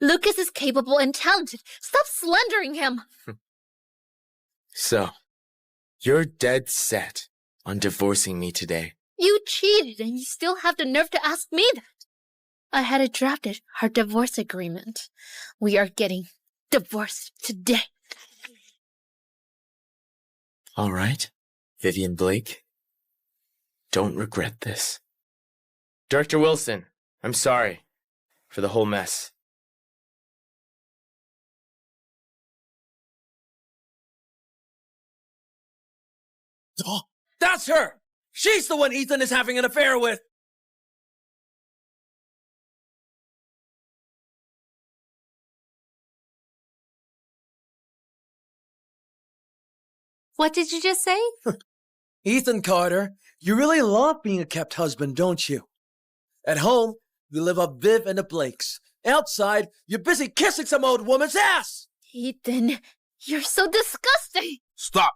Lucas is capable and talented. Stop slandering him. So, you're dead set on divorcing me today. You cheated and you still have the nerve to ask me that. I had it drafted, our divorce agreement. We are getting divorced today. All right, Vivian Blake. Don't regret this. Director Wilson, I'm sorry for the whole mess. Oh, that's her! She's the one Ethan is having an affair with! What did you just say? Ethan Carter, you really love being a kept husband, don't you? At home, you live up Viv and the Blakes. Outside, you're busy kissing some old woman's ass! Ethan, you're so disgusting! Stop!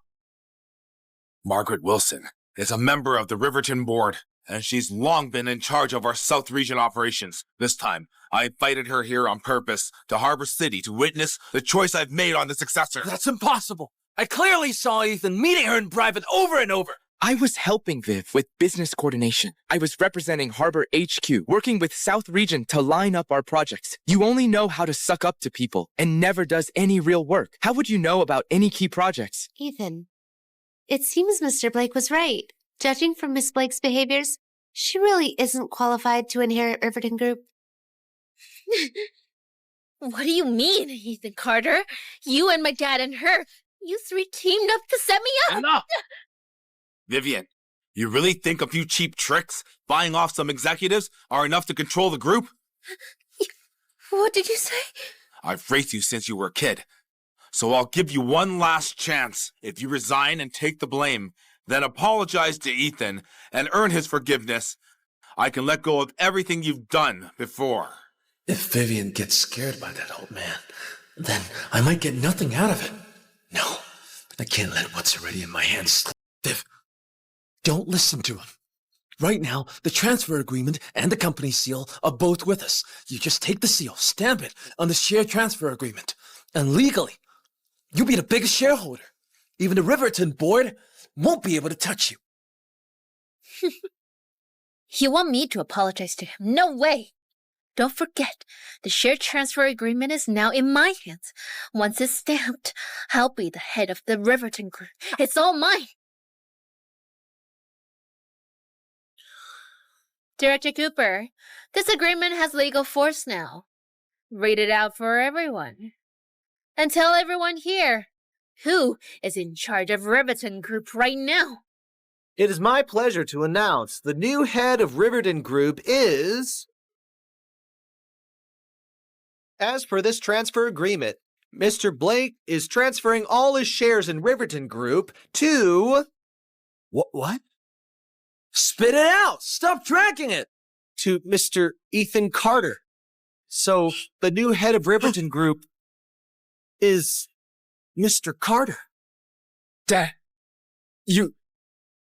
Margaret Wilson is a member of the Riverton Board, and she's long been in charge of our South Region operations. This time, I invited her here on purpose to Harbor City to witness the choice I've made on the successor. That's impossible! I clearly saw Ethan meeting her in private over and over! I was helping Viv with business coordination. I was representing Harbor HQ, working with South Region to line up our projects. You only know how to suck up to people and never does any real work. How would you know about any key projects? Ethan, it seems Mr. Blake was right. Judging from Miss Blake's behaviors, she really isn't qualified to inherit Riverton Group. What do you mean, Ethan Carter? You and my dad and her, you three teamed up to set me up! Enough! Vivian, you really think a few cheap tricks, buying off some executives, are enough to control the group? What did you say? I've raised you since you were a kid. So I'll give you one last chance. If you resign and take the blame, then apologize to Ethan and earn his forgiveness, I can let go of everything you've done before. If Vivian gets scared by that old man, then I might get nothing out of it. No, I can't let what's already in my hands slip. Viv, don't listen to him. Right now, the transfer agreement and the company seal are both with us. You just take the seal, stamp it on the share transfer agreement, and legally, you'll be the biggest shareholder. Even the Riverton board won't be able to touch you. You want me to apologize to him? No way! Don't forget, the share transfer agreement is now in my hands. Once it's stamped, I'll be the head of the Riverton Group. It's all mine! Director Cooper, this agreement has legal force now. Read it out for everyone. And tell everyone here who is in charge of Riverton Group right now. It is my pleasure to announce the new head of Riverton Group is... As per this transfer agreement, Mr. Blake is transferring all his shares in Riverton Group to... What? Spit it out! Stop tracking it! To Mr. Ethan Carter. So, the new head of Riverton Group is Mr. Carter. Dad,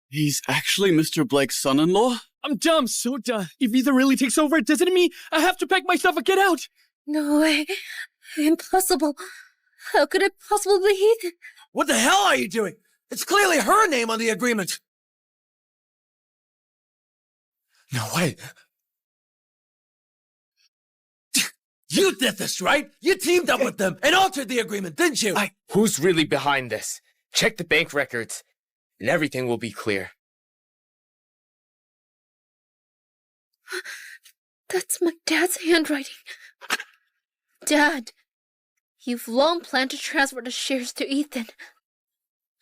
He's actually Mr. Blake's son-in-law? I'm dumb, so done. If Ethan really takes over, doesn't it mean I have to pack my stuff and get out? No way. Impossible. How could it possibly be Ethan? What the hell are you doing? It's clearly her name on the agreement. No way. You did this, right? You teamed up with them and altered the agreement, didn't you? Who's really behind this? Check the bank records, and everything will be clear. That's my dad's handwriting. Dad, you've long planned to transfer the shares to Ethan.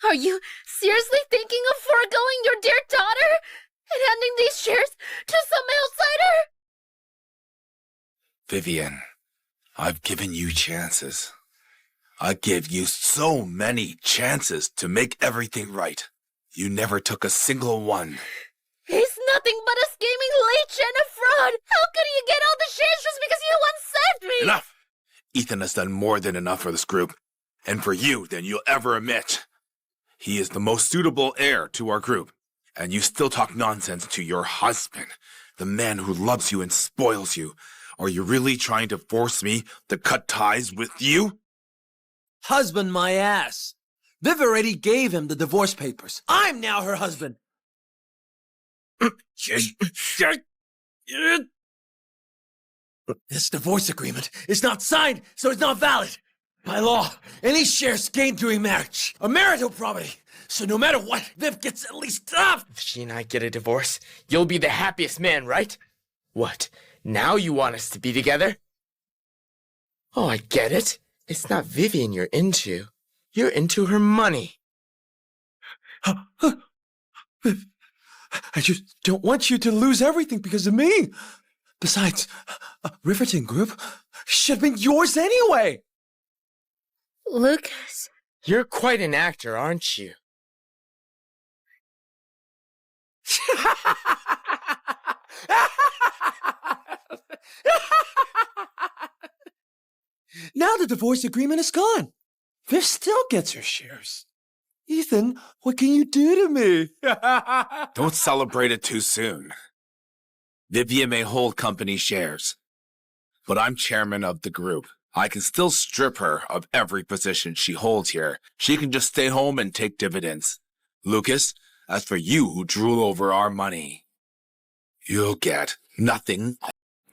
Are you seriously thinking of foregoing your dear daughter and handing these shares to some outsider? Vivian, I've given you chances. I gave you so many chances to make everything right. You never took a single one. He's nothing but a scheming leech and a fraud. How could you get all the shares just because you once saved me? Enough! Ethan has done more than enough for this group, and for you than you'll ever admit. He is the most suitable heir to our group, and you still talk nonsense to your husband, the man who loves you and spoils you. Are you really trying to force me to cut ties with you? Husband my ass. Viv already gave him the divorce papers. I'm now her husband. This divorce agreement is not signed, so it's not valid. By law, any shares gained during marriage are marital property. So no matter what, Viv gets at least half. If she and I get a divorce, you'll be the happiest man, right? What? Now you want us to be together? Oh, I get it. It's not Vivian you're into. You're into her money. Viv, I just don't want you to lose everything because of me. Besides, Riverton Group should have been yours anyway. Lucas. You're quite an actor, aren't you? Now the divorce agreement is gone. Viv still gets her shares. Ethan, what can you do to me? Don't celebrate it too soon. Vivian may hold company shares, but I'm chairman of the group. I can still strip her of every position she holds here. She can just stay home and take dividends. Lucas, as for you who drool over our money, you'll get nothing.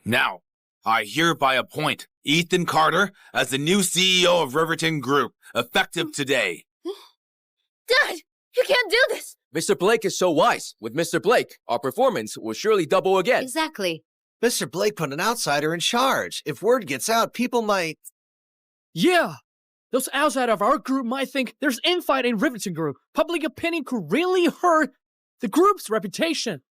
Now, I hereby appoint Ethan Carter as the new CEO of Riverton Group, effective today. Dad, you can't do this. Mr. Blake is so wise. With Mr. Blake, our performance will surely double again. Exactly. Mr. Blake put an outsider in charge. If word gets out, people might... Yeah! Those outside of our group might think there's infight in Riverton Group. Public opinion could really hurt the group's reputation.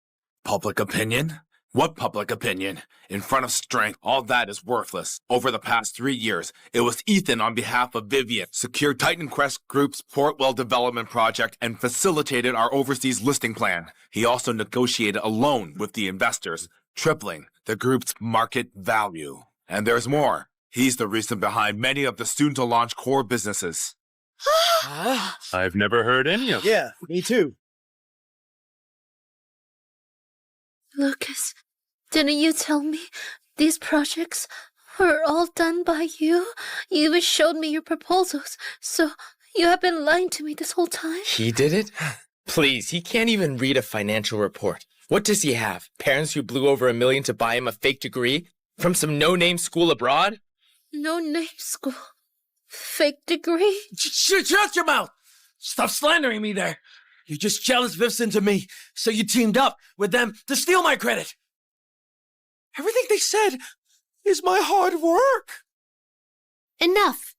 Public opinion? What public opinion? In front of strength, all that is worthless. Over the past 3 years, it was Ethan on behalf of Vivian, secured Titan Crest Group's Portwell development project and facilitated our overseas listing plan. He also negotiated a loan with the investors, tripling the group's market value. And there's more. He's the reason behind many of the soon-to-launch core businesses. I've never heard any of them. Yeah, me too. Lucas, didn't you tell me these projects were all done by you? You even showed me your proposals, so you have been lying to me this whole time? He did it? Please, he can't even read a financial report. What does he have? Parents who blew over $1 million to buy him a fake degree? From some no-name school abroad? No-name school. Fake degree? Shut your mouth! Stop slandering me there. You just jealous Viv's into me, so you teamed up with them to steal my credit. Everything they said is my hard work. Enough.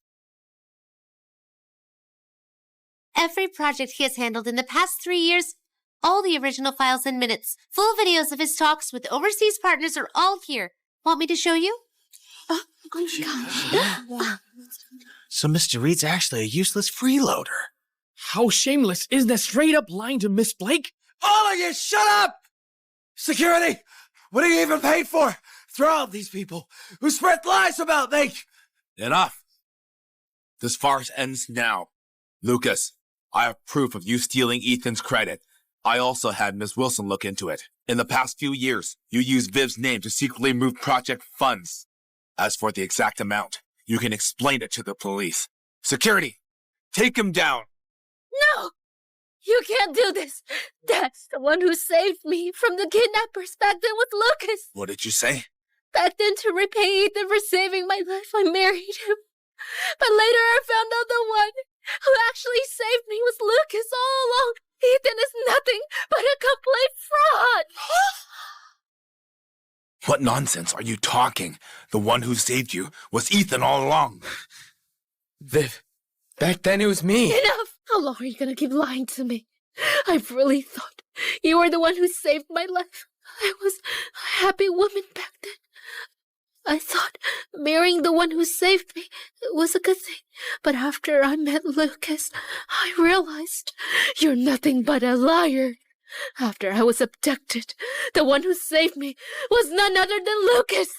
Every project he has handled in the past 3 years, all the original files and minutes, full videos of his talks with overseas partners are all here. Want me to show you? Oh my gosh. So Mr. Reed's actually a useless freeloader. How shameless is that straight up lying to Miss Blake? All of you, shut up! Security, what are you even paid for? Throw out these people who spread lies about me! Enough! This farce ends now. Lucas, I have proof of you stealing Ethan's credit. I also had Ms. Wilson look into it. In the past few years, you used Viv's name to secretly move project funds. As for the exact amount, you can explain it to the police. Security, take him down! No! You can't do this! That's the one who saved me from the kidnappers back then with Lucas! What did you say? Back then, to repay Ethan for saving my life, I married him. But later I found out the one who actually saved me was Lucas all along. Ethan is nothing but a complete fraud! What nonsense are you talking? The one who saved you was Ethan all along. Viv, back then it was me. Enough! How long are you gonna keep lying to me? I really thought you were the one who saved my life. I was a happy woman back then. I thought marrying the one who saved me was a good thing. But after I met Lucas, I realized you're nothing but a liar. After I was abducted, the one who saved me was none other than Lucas.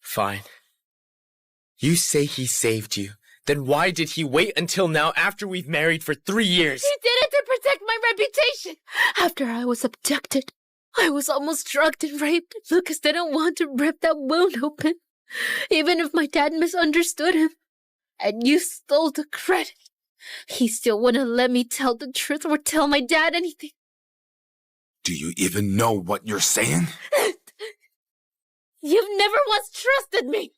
Fine. You say he saved you. Then why did he wait until now after we've married for 3 years? He did it to protect my reputation. After I was abducted, I was almost drugged and raped. Lucas didn't want to rip that wound open, even if my dad misunderstood him. And you stole the credit. He still wouldn't let me tell the truth or tell my dad anything. Do you even know what you're saying? You've never once trusted me.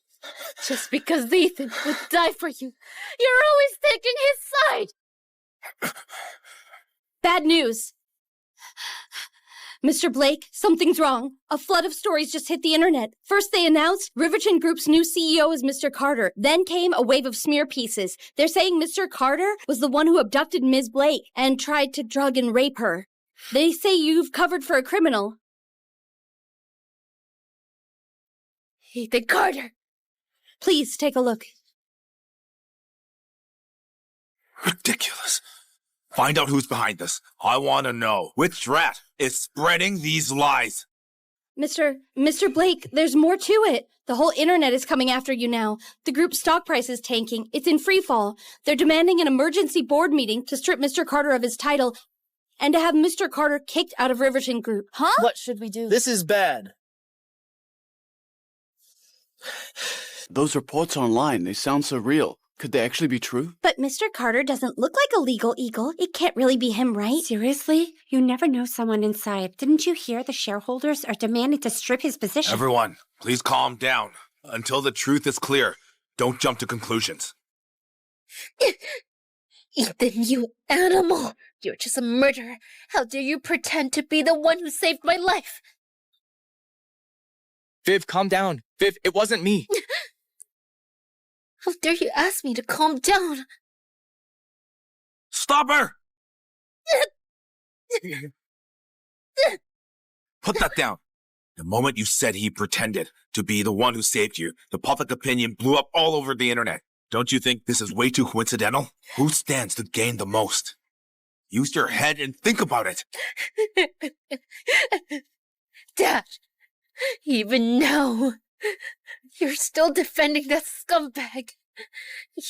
Just because Ethan would die for you, you're always taking his side. Bad news. Mr. Blake, something's wrong. A flood of stories just hit the internet. First they announced Riverton Group's new CEO is Mr. Carter. Then came a wave of smear pieces. They're saying Mr. Carter was the one who abducted Ms. Blake and tried to drug and rape her. They say you've covered for a criminal. Ethan Carter. Please take a look. Ridiculous. Find out who's behind this. I want to know which rat is spreading these lies. Mr. Blake, there's more to it. The whole internet is coming after you now. The group's stock price is tanking. It's in free fall. They're demanding an emergency board meeting to strip Mr. Carter of his title and to have Mr. Carter kicked out of Riverton Group. Huh? What should we do? This is bad. Those reports online, they sound so real. Could they actually be true? But Mr. Carter doesn't look like a legal eagle. It can't really be him, right? Seriously? You never know someone inside. Didn't you hear the shareholders are demanding to strip his position? Everyone, please calm down. Until the truth is clear, don't jump to conclusions. Ethan, you animal! You're just a murderer. How dare you pretend to be the one who saved my life? Viv, calm down. Viv, it wasn't me. How dare you ask me to calm down? Stop her! Put that down. The moment you said he pretended to be the one who saved you, the public opinion blew up all over the internet. Don't you think this is way too coincidental? Who stands to gain the most? Use your head and think about it. Dad, even now, you're still defending that scumbag.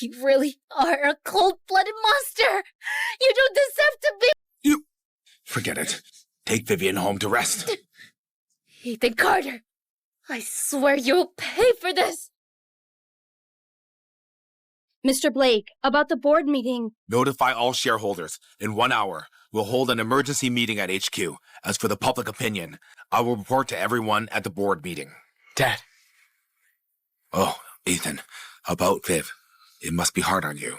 You really are a cold-blooded monster. You don't deserve to be... You... Forget it. Take Vivian home to rest. Ethan Carter, I swear you'll pay for this. Mr. Blake, about the board meeting. Notify all shareholders. In 1 hour, we'll hold an emergency meeting at HQ. As for the public opinion, I will report to everyone at the board meeting. Dad. Oh, Ethan, about Viv. It must be hard on you.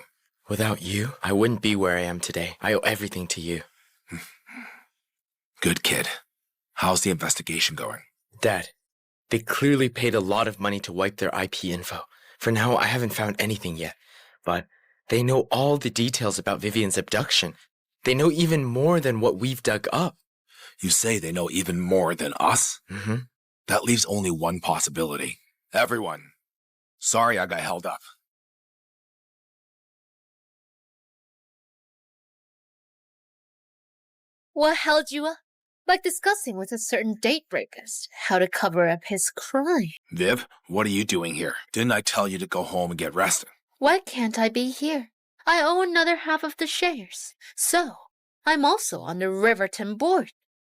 Without you, I wouldn't be where I am today. I owe everything to you. Good kid. How's the investigation going? Dad, they clearly paid a lot of money to wipe their IP info. For now, I haven't found anything yet. But they know all the details about Vivian's abduction. They know even more than what we've dug up. You say they know even more than us? Mm-hmm. That leaves only one possibility. Everyone, sorry I got held up. What held you up? Like discussing with a certain date rapist how to cover up his crime. Viv, what are you doing here? Didn't I tell you to go home and get rested? Why can't I be here? I own another half of the shares. So, I'm also on the Riverton board.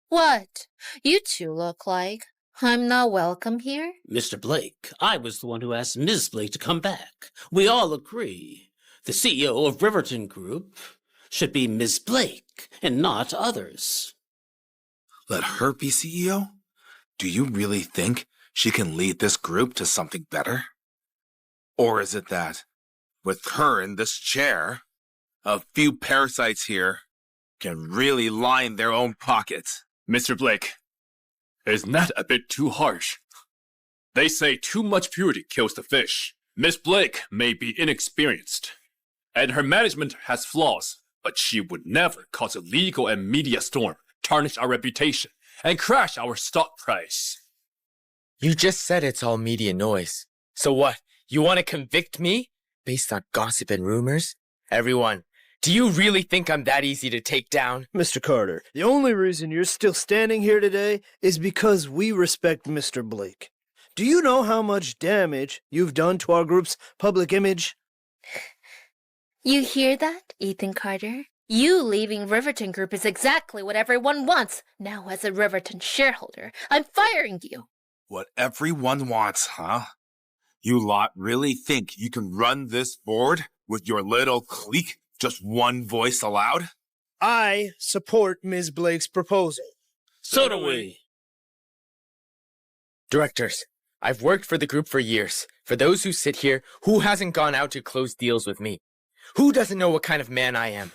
What? You two look like I'm not welcome here? Mr. Blake, I was the one who asked Ms. Blake to come back. We all agree. The CEO of Riverton Group should be Ms. Blake and not others. Let her be CEO? Do you really think she can lead this group to something better? Or is it that, with her in this chair, a few parasites here can really line their own pockets? Mr. Blake, isn't that a bit too harsh? They say too much purity kills the fish. Miss Blake may be inexperienced, and her management has flaws, but she would never cause a legal and media storm, tarnish our reputation, and crash our stock price. You just said it's all media noise. So what, you want to convict me? Based on gossip and rumors? Everyone, Do you really think I'm that easy to take down? Mr. Carter, the only reason you're still standing here today is because we respect Mr. Blake. Do you know how much damage you've done to our group's public image? You hear that, Ethan Carter? You leaving Riverton Group is exactly what everyone wants. Now, as a Riverton shareholder, I'm firing you. What everyone wants, huh? You lot really think you can run this board with your little clique? Just one voice allowed? I support Ms. Blake's proposal. So do we. Directors, I've worked for the group for years. For those who sit here, who hasn't gone out to close deals with me? Who doesn't know what kind of man I am?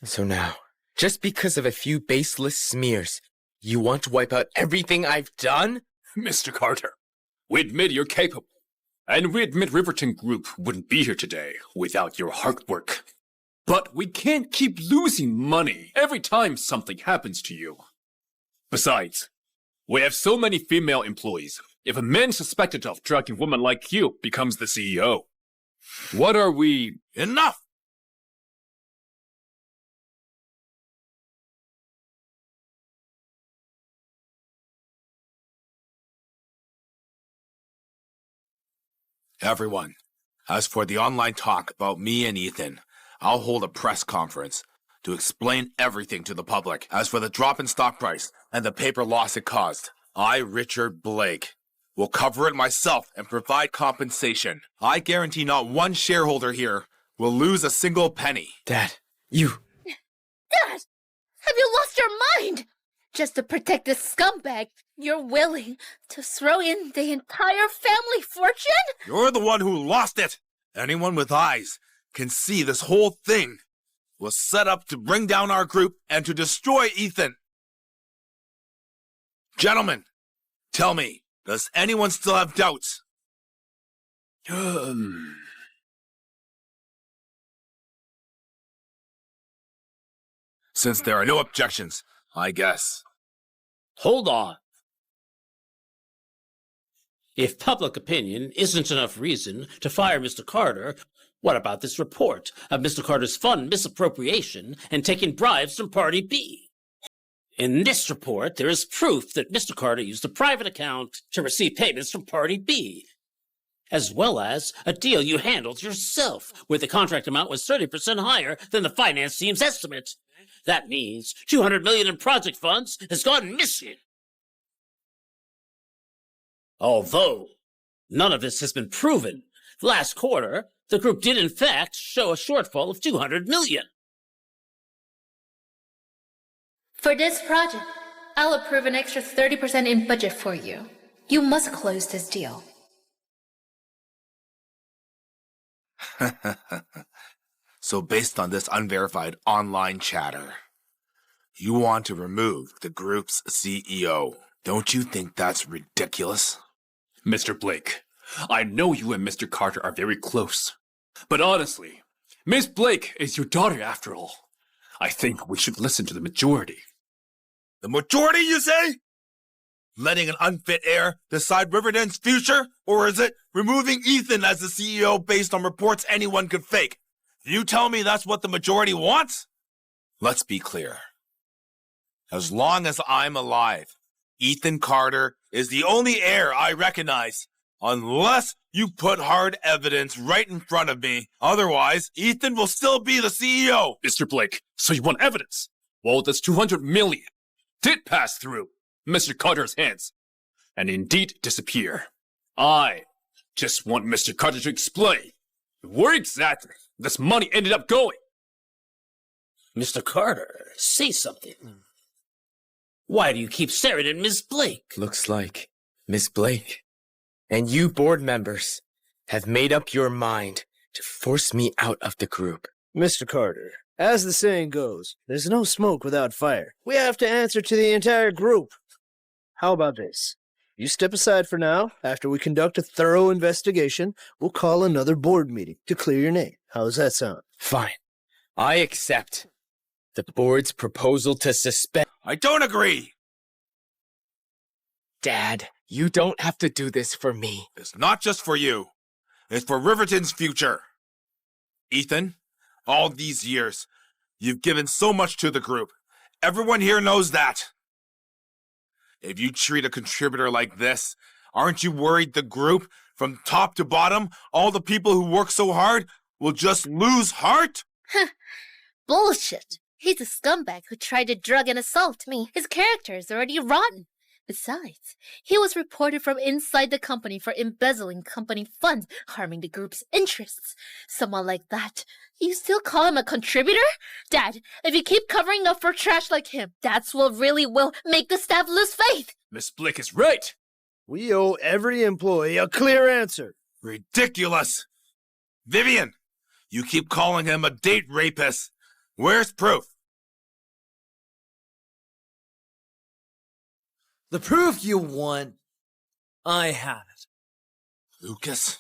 So now, just because of a few baseless smears, you want to wipe out everything I've done? Mr. Carter, we admit you're capable. And we admit Riverton Group wouldn't be here today without your hard work. But we can't keep losing money every time something happens to you. Besides, we have so many female employees. If a man suspected of drugging a woman like you becomes the CEO, what are we... Enough! Everyone, as for the online talk about me and Ethan, I'll hold a press conference to explain everything to the public. As for the drop in stock price and the paper loss it caused, I, Richard Blake, will cover it myself and provide compensation. I guarantee not one shareholder here will lose a single penny. Dad, you... Dad! Have you lost your mind? Just to protect this scumbag, you're willing to throw in the entire family fortune? You're the one who lost it! Anyone with eyes can see this whole thing was set up to bring down our group and to destroy Ethan. Gentlemen, tell me, does anyone still have doubts? Since there are no objections, I guess. Hold on. If public opinion isn't enough reason to fire Mr. Carter, what about this report of Mr. Carter's fund misappropriation and taking bribes from Party B? In this report, there is proof that Mr. Carter used a private account to receive payments from Party B, as well as a deal you handled yourself, where the contract amount was 30% higher than the finance team's estimate. That means $200 million in project funds has gone missing. Although none of this has been proven, last quarter, the group did in fact show a shortfall of $200 million. For this project, I'll approve an extra 30% in budget for you. You must close this deal. So based on this unverified online chatter, you want to remove the group's CEO. Don't you think that's ridiculous? Mr. Blake, I know you and Mr. Carter are very close. But honestly, Miss Blake is your daughter after all. I think we should listen to the majority. The majority, you say? Letting an unfit heir decide Riverdale's future? Or is it removing Ethan as the CEO based on reports anyone could fake? You tell me that's what the majority wants? Let's be clear. As long as I'm alive, Ethan Carter is the only heir I recognize. Unless you put hard evidence right in front of me. Otherwise, Ethan will still be the CEO. Mr. Blake, so you want evidence? Well, this $200 million did pass through Mr. Carter's hands and indeed disappear. I just want Mr. Carter to explain where exactly this money ended up going. Mr. Carter, say something. Why do you keep staring at Miss Blake? Looks like Miss Blake and you board members have made up your mind to force me out of the group. Mr. Carter, as the saying goes, there's no smoke without fire. We have to answer to the entire group. How about this? You step aside for now. After we conduct a thorough investigation, we'll call another board meeting to clear your name. How does that sound? Fine. I accept the board's proposal to suspend. I don't agree! Dad, you don't have to do this for me. It's not just for you. It's for Riverton's future. Ethan, all these years, you've given so much to the group. Everyone here knows that. If you treat a contributor like this, aren't you worried the group, from top to bottom, all the people who work so hard, will just lose heart? Bullshit. He's a scumbag who tried to drug and assault me. His character is already rotten. Besides, he was reported from inside the company for embezzling company funds, harming the group's interests. Someone like that, you still call him a contributor? Dad, if you keep covering up for trash like him, that's what really will make the staff lose faith. Miss Blake is right. We owe every employee a clear answer. Ridiculous! Vivian, you keep calling him a date rapist. Where's proof? The proof you want, I have it. Lucas,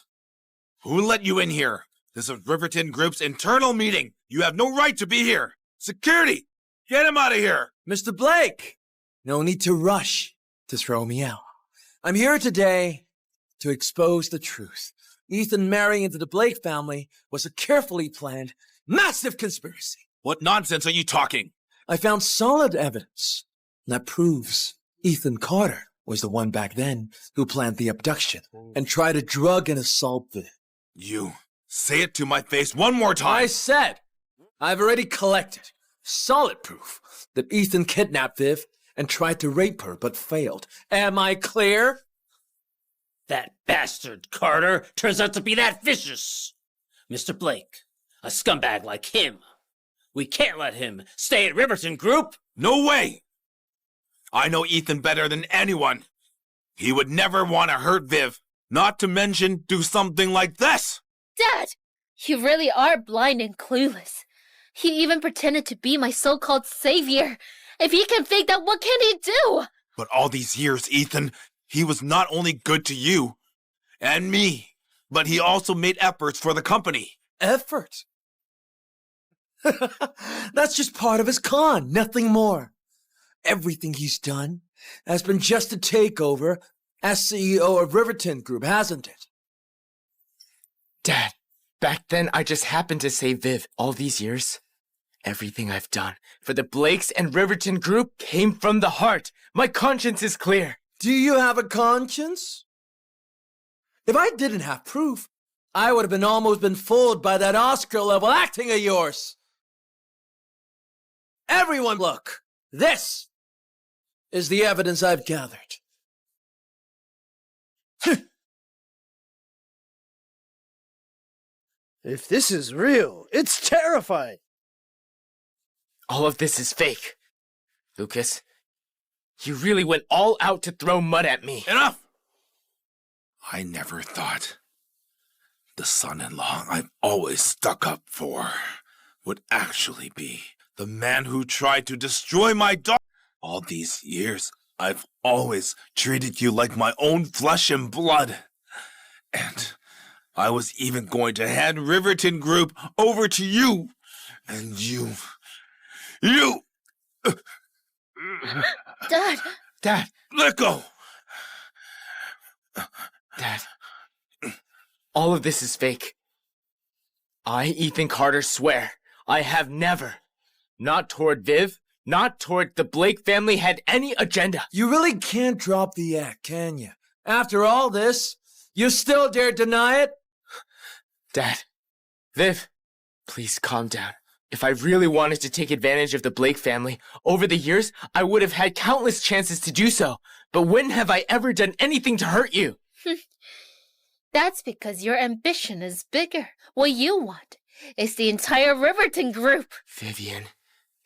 who let you in here? This is Riverton Group's internal meeting. You have no right to be here. Security, get him out of here. Mr. Blake, no need to rush to throw me out. I'm here today to expose the truth. Ethan marrying into the Blake family was a carefully planned, massive conspiracy. What nonsense are you talking? I found solid evidence that proves Ethan Carter was the one back then who planned the abduction and tried to drug and assault Viv. You say it to my face one more time. I said I've already collected solid proof that Ethan kidnapped Viv and tried to rape her but failed. Am I clear? That bastard Carter turns out to be that vicious. Mr. Blake, a scumbag like him. We can't let him stay at Riverton Group. No way! I know Ethan better than anyone. He would never want to hurt Viv, not to mention do something like this. Dad, you really are blind and clueless. He even pretended to be my so-called savior. If he can fake that, what can he do? But all these years, Ethan, he was not only good to you and me, but he also made efforts for the company. Effort? That's just part of his con, nothing more. Everything he's done has been just to take over as CEO of Riverton Group, hasn't it? Dad, back then I just happened to save Viv all these years. Everything I've done for the Blakes and Riverton Group came from the heart. My conscience is clear. Do you have a conscience? If I didn't have proof, I would have almost been fooled by that Oscar-level acting of yours. Everyone look! This is the evidence I've gathered. If this is real, it's terrifying. All of this is fake. Lucas, you really went all out to throw mud at me. Enough! I never thought the son-in-law I've always stuck up for would actually be the man who tried to destroy my daughter. All these years, I've always treated you like my own flesh and blood. And I was even going to hand Riverton Group over to you. And you... Dad! Let go! Dad, all of this is fake. I, Ethan Carter, swear I have never, not toward Viv, not toward the Blake family, had any agenda. You really can't drop the act, can you? After all this, you still dare deny it? Dad, Viv, please calm down. If I really wanted to take advantage of the Blake family, over the years, I would have had countless chances to do so. But when have I ever done anything to hurt you? That's because your ambition is bigger. What you want is the entire Riverton Group. Vivian,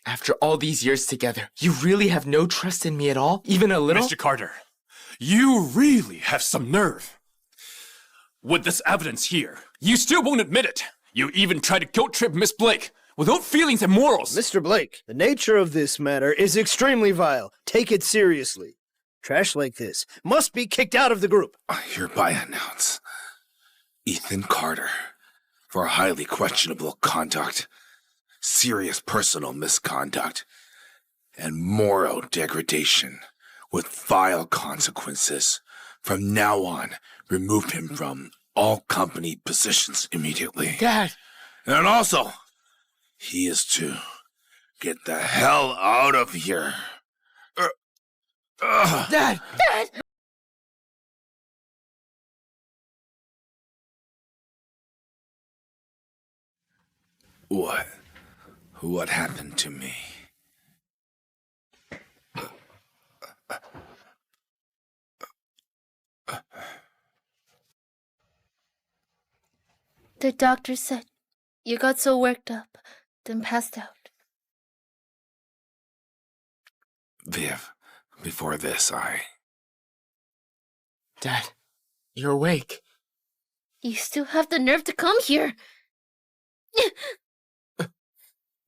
after all these years together, you really have no trust in me at all? Even a little? Mr. Carter, you really have some nerve. With this evidence here, you still won't admit it. You even tried to guilt-trip Miss Blake without feelings and morals. Mr. Blake, the nature of this matter is extremely vile. Take it seriously. Trash like this must be kicked out of the group. I hereby announce Ethan Carter for highly questionable conduct, serious personal misconduct, and moral degradation with vile consequences. From now on, remove him from all company positions immediately. Dad! And also, he is to get the hell out of here. Dad! Dad! What? What happened to me? The doctor said you got so worked up, then passed out. Viv, before this, Dad, you're awake. You still have the nerve to come here.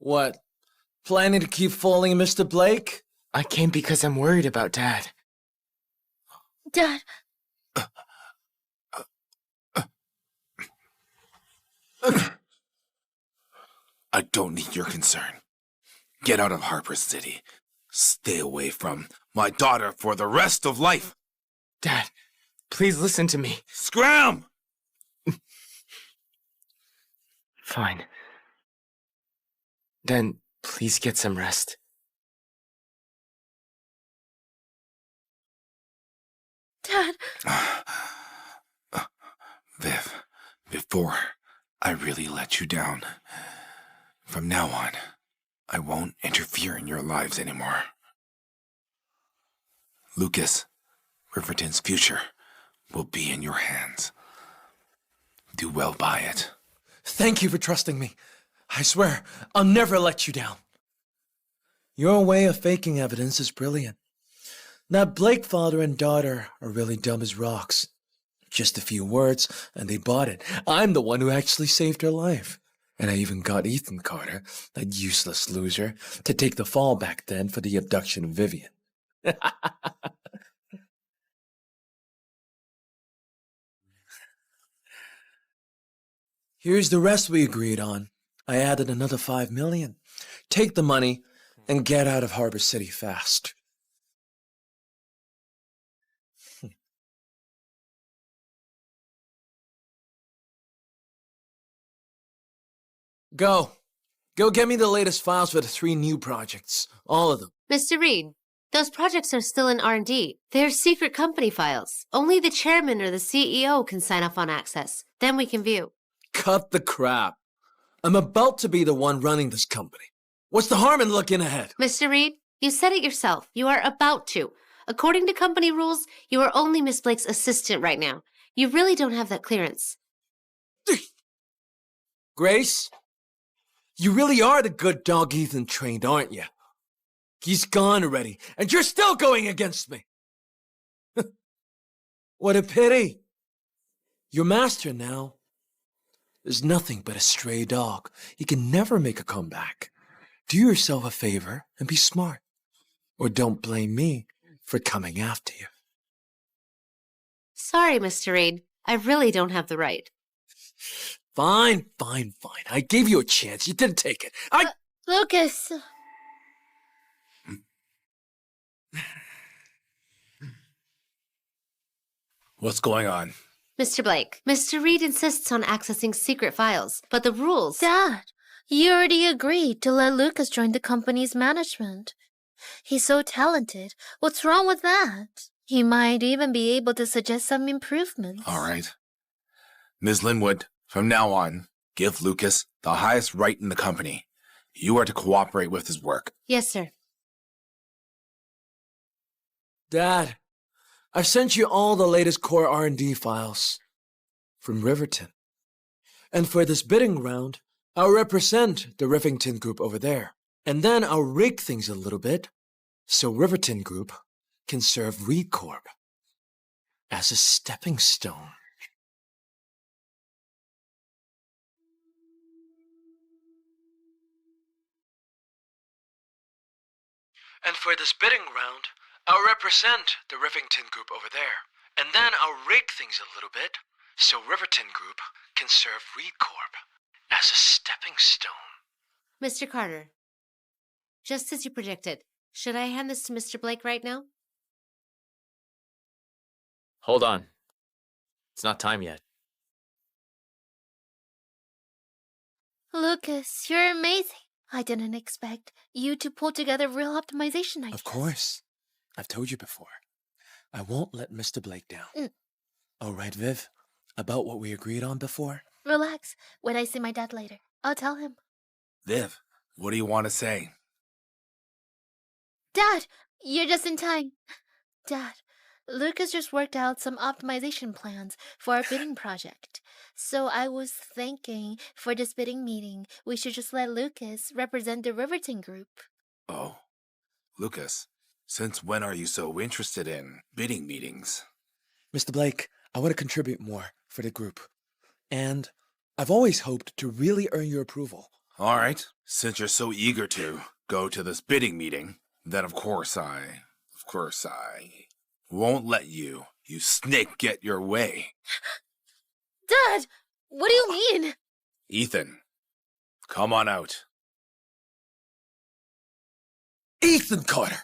What? Planning to keep fooling Mr. Blake? I came because I'm worried about Dad. Dad. I don't need your concern. Get out of Harbor City. Stay away from my daughter for the rest of life. Dad, please listen to me. Scram! Fine. Then please get some rest. Dad. Viv, before I really let you down, from now on, I won't interfere in your lives anymore. Lucas, Riverton's future will be in your hands. Do well by it. Thank you for trusting me. I swear, I'll never let you down. Your way of faking evidence is brilliant. That Blake father and daughter are really dumb as rocks. Just a few words, and they bought it. I'm the one who actually saved her life. And I even got Ethan Carter, that useless loser, to take the fall back then for the abduction of Vivian. Here's the rest we agreed on. I added another $5 million. Take the money and get out of Harbor City fast. Go. Go get me the latest files for the 3 new projects. All of them. Mr. Reed, those projects are still in R&D. They're secret company files. Only the chairman or the CEO can sign off on access. Then we can view. Cut the crap. I'm about to be the one running this company. What's the harm in looking ahead? Mr. Reed, you said it yourself. You are about to. According to company rules, you are only Miss Blake's assistant right now. You really don't have that clearance. Grace, you really are the good dog Ethan trained, aren't you? He's gone already, and you're still going against me. What a pity. Your master now is nothing but a stray dog. He can never make a comeback. Do yourself a favor and be smart. Or don't blame me for coming after you. Sorry, Mr. Reed. I really don't have the right. Fine. I gave you a chance. You didn't take it. Lucas. What's going on? Mr. Blake, Mr. Reed insists on accessing secret files, but the rules... Dad, you already agreed to let Lucas join the company's management. He's so talented. What's wrong with that? He might even be able to suggest some improvements. All right. Ms. Linwood, from now on, give Lucas the highest right in the company. You are to cooperate with his work. Yes, sir. Dad, I've sent you all the latest core R&D files from Riverton. And for this bidding round, I'll represent the Rivington Group over there. And then I'll rig things a little bit so Riverton Group can serve Reed Corp as a stepping stone. And for this bidding round, I'll represent the Rivington Group over there. And then I'll rig things a little bit so Riverton Group can serve Reed Corp as a stepping stone. Mr. Carter, just as you predicted, should I hand this to Mr. Blake right now? Hold on. It's not time yet. Lucas, you're amazing. I didn't expect you to pull together real optimization ideas. Of course. I've told you before. I won't let Mr. Blake down. All right, Viv. About what we agreed on before? Relax. When I see my dad later, I'll tell him. Viv, what do you want to say? Dad, you're just in time. Dad, Lucas just worked out some optimization plans for our bidding project. So I was thinking, for this bidding meeting, we should just let Lucas represent the Riverton group. Oh, Lucas, since when are you so interested in bidding meetings? Mr. Blake, I want to contribute more for the group. And I've always hoped to really earn your approval. All right, since you're so eager to go to this bidding meeting, then of course I won't let you snake, get your way. Dad, what do you mean? Ethan, come on out. Ethan Carter!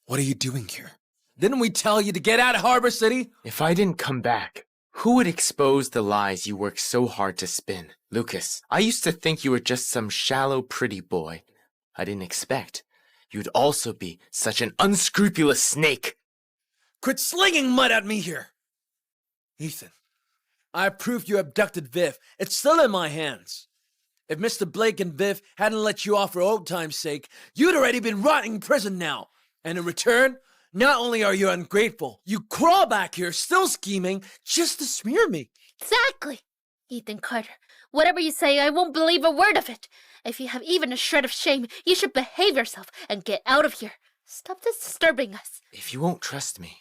What are you doing here? Didn't we tell you to get out of Harbor City? If I didn't come back, who would expose the lies you worked so hard to spin? Lucas, I used to think you were just some shallow, pretty boy. I didn't expect you'd also be such an unscrupulous snake. Quit slinging mud at me here! Ethan, I proved you abducted Viv. It's still in my hands. If Mr. Blake and Viv hadn't let you off for old time's sake, you'd already been rotting in prison now. And in return, not only are you ungrateful, you crawl back here still scheming just to smear me. Exactly. Ethan Carter, whatever you say, I won't believe a word of it. If you have even a shred of shame, you should behave yourself and get out of here. Stop disturbing us. If you won't trust me,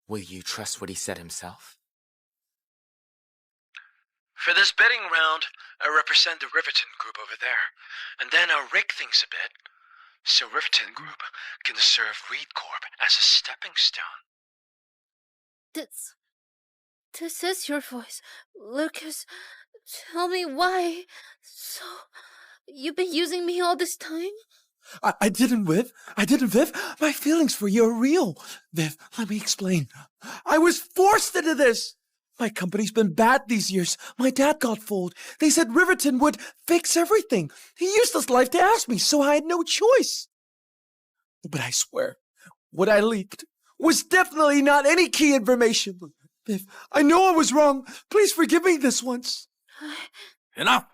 will you trust what he said himself? For this bidding round, I represent the Riverton group over there. And then I'll rig things a bit, so Riverton group can serve Reed Corp as a stepping stone. This is your voice. Lucas, tell me why. So, you've been using me all this time? I didn't, Viv. My feelings for you are real. Viv, let me explain. I was forced into this. My company's been bad these years. My dad got fooled. They said Riverton would fix everything. He used his life to ask me, so I had no choice. But I swear, what I leaked was definitely not any key information. Viv, I know I was wrong. Please forgive me this once. Enough!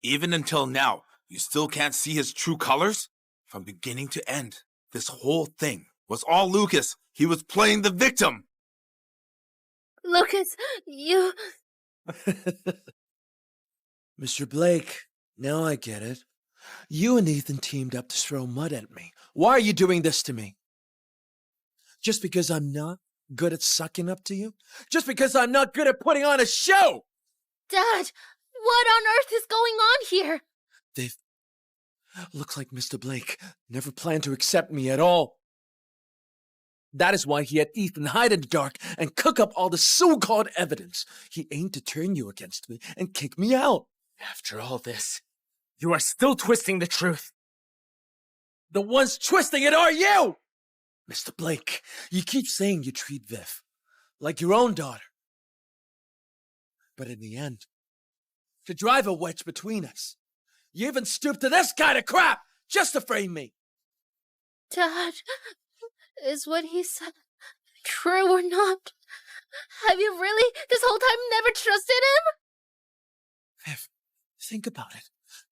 Even until now, you still can't see his true colors? From beginning to end, this whole thing was all Lucas. He was playing the victim. Lucas, you... Mr. Blake, now I get it. You and Ethan teamed up to throw mud at me. Why are you doing this to me? Just because I'm not good at sucking up to you? Just because I'm not good at putting on a show? Dad, what on earth is going on here? They've... Looks like Mr. Blake never planned to accept me at all. That is why he had Ethan hide in the dark and cook up all the so-called evidence. He aimed to turn you against me and kick me out. After all this, you are still twisting the truth. The ones twisting it are you! Mr. Blake, you keep saying you treat Viv like your own daughter. But in the end, to drive a wedge between us, you even stoop to this kind of crap just to frame me. Dad, is what he said true or not? Have you really, this whole time, never trusted him? Viv, think about it.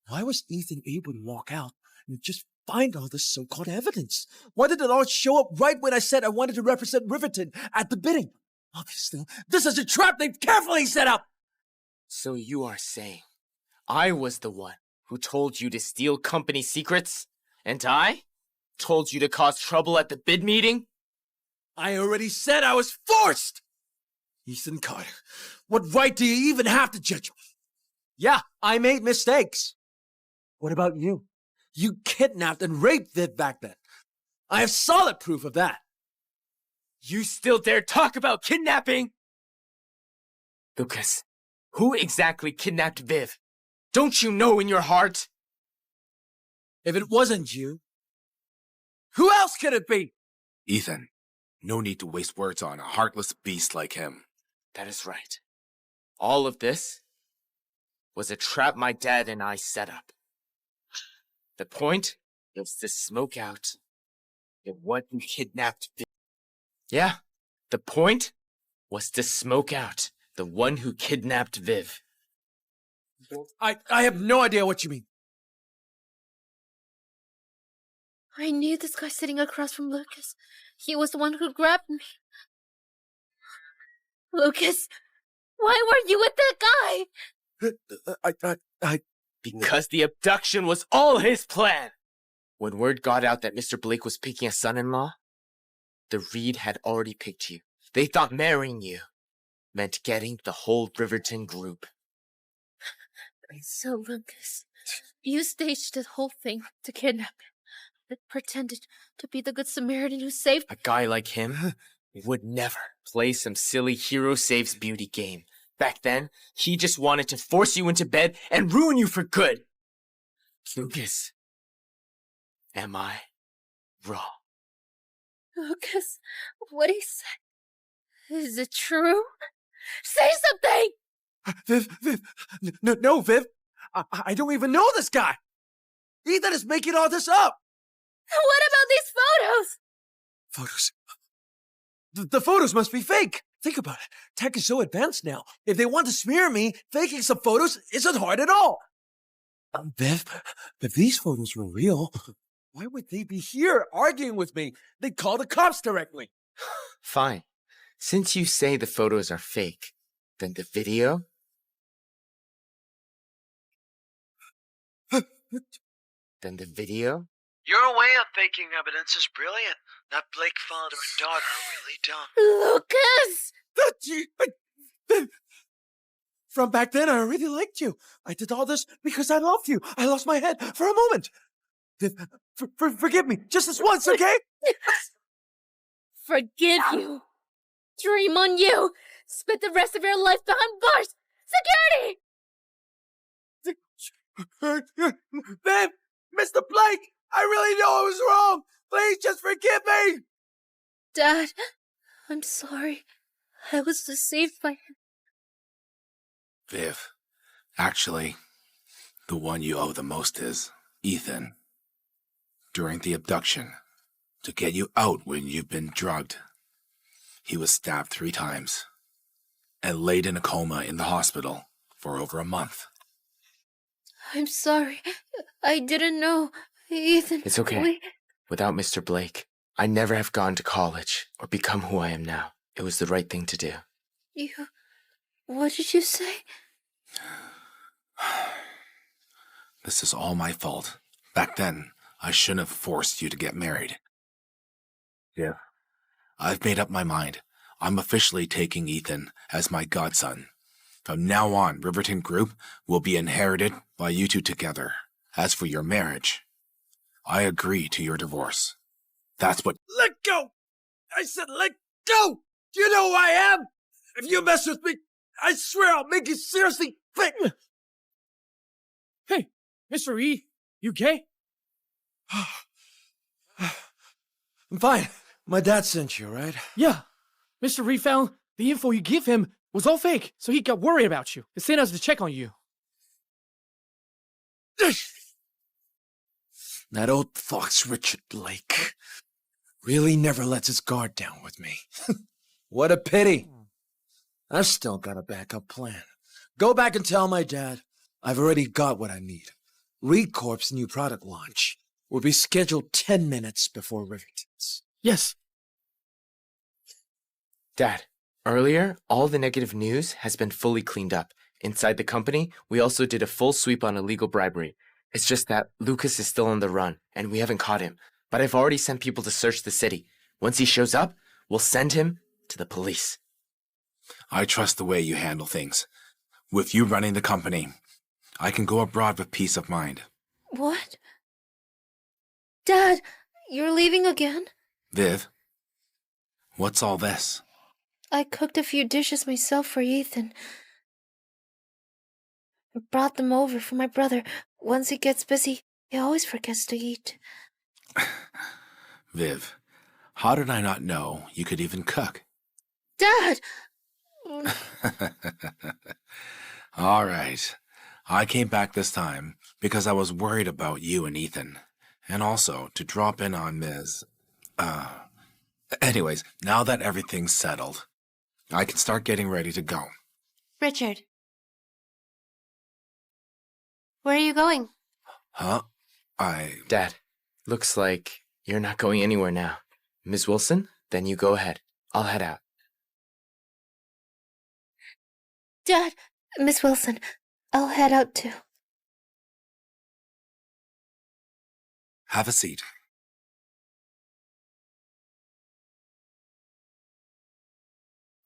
Why was Ethan able to walk out and just find all this so-called evidence? Why did it all show up right when I said I wanted to represent Riverton at the bidding? Obviously, this is a trap they've carefully set up! So you are saying I was the one who told you to steal company secrets? And I told you to cause trouble at the bid meeting? I already said I was forced! Ethan Carter, what right do you even have to judge me? Yeah, I made mistakes. What about you? You kidnapped and raped Viv back then. I have solid proof of that. You still dare talk about kidnapping? Lucas, who exactly kidnapped Viv? Don't you know in your heart? If it wasn't you, who else could it be? Ethan, no need to waste words on a heartless beast like him. That is right. All of this was a trap my dad and I set up. The point was to smoke out the one who kidnapped Viv. Yeah, the point was to smoke out the one who kidnapped Viv. I have no idea what you mean. I knew this guy sitting across from Lucas. He was the one who grabbed me. Lucas, why were you with that guy? Because the abduction was all his plan. When word got out that Mr. Blake was picking a son-in-law, the Reed had already picked you. They thought marrying you meant getting the whole Riverton group. So, Lucas, you staged the whole thing to kidnap him. That pretended to be the Good Samaritan who saved A guy like him would never play some silly hero saves beauty game. Back then, he just wanted to force you into bed and ruin you for good. Lucas, am I wrong? Lucas, what he said, is it true? Say something! Viv, no, Viv. I don't even know this guy. Ethan is making all this up. What about these photos? Photos? The photos must be fake. Think about it. Tech is so advanced now. If they want to smear me, faking some photos isn't hard at all. Viv, if these photos were real, why would they be here arguing with me? They'd call the cops directly. Fine. Since you say the photos are fake, then the video? Then the video? Your way of faking evidence is brilliant. That Blake father and daughter are really dumb. Lucas! From back then, I really liked you. I did all this because I loved you. I lost my head for a moment. Forgive me, just this once, okay? Forgive you. Dream on you. Spend the rest of your life behind bars. Security! Babe, Mr. Blake, I really know I was wrong. Please just forgive me. Dad, I'm sorry. I was deceived by him. Viv, actually, the one you owe the most is Ethan. During the abduction, to get you out when you've been drugged, he was stabbed 3 times and laid in a coma in the hospital for over a month. I'm sorry. I didn't know. Ethan, It's okay. Without Mr. Blake, I never have gone to college or become who I am now. It was the right thing to do. What did you say? This is all my fault. Back then, I shouldn't have forced you to get married. Yeah. I've made up my mind. I'm officially taking Ethan as my godson. From now on, Riverton Group will be inherited by you two together. As for your marriage, I agree to your divorce. That's what— Let go! I said let go! Do you know who I am? If you mess with me, I swear I'll make you seriously think. Hey, Mr. Reed, you gay? I'm fine. My dad sent you, right? Yeah. Mr. Reed found the info you give him was all fake, so he got worried about you and sent us to check on you. That old fox Richard Blake really never lets his guard down with me. What a pity. I've still got a backup plan. Go back and tell my dad I've already got what I need. Reed Corp's new product launch will be scheduled 10 minutes before Riverton's. Yes. Dad, earlier, all the negative news has been fully cleaned up. Inside the company, we also did a full sweep on illegal bribery. It's just that Lucas is still on the run, and we haven't caught him. But I've already sent people to search the city. Once he shows up, we'll send him to the police. I trust the way you handle things. With you running the company, I can go abroad with peace of mind. What? Dad, you're leaving again? Viv, what's all this? I cooked a few dishes myself for Ethan. I brought them over for my brother. Once he gets busy, he always forgets to eat. Viv, how did I not know you could even cook? Dad! All right. I came back this time because I was worried about you and Ethan. And also to drop in on Ms. Anyways, now that everything's settled, I can start getting ready to go. Richard. Where are you going? Huh? Dad, looks like you're not going anywhere now. Ms. Wilson, then you go ahead. I'll head out. Dad, Miss Wilson, I'll head out too. Have a seat.